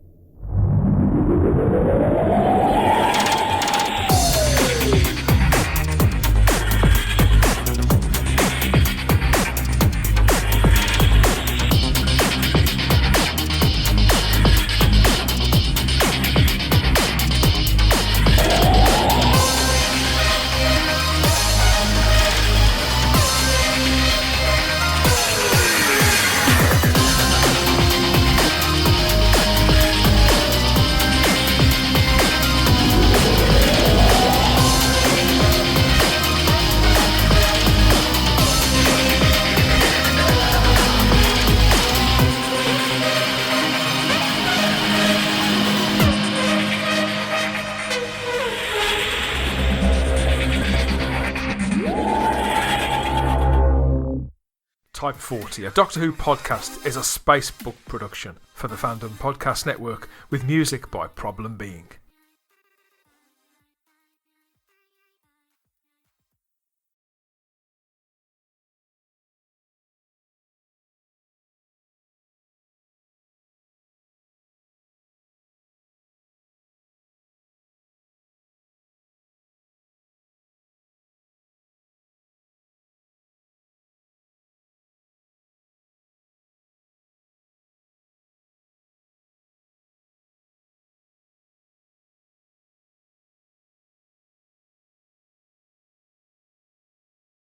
Type 40, a Doctor Who podcast, is a Spacebook production for the Fandom Podcast Network with music by Problem Being.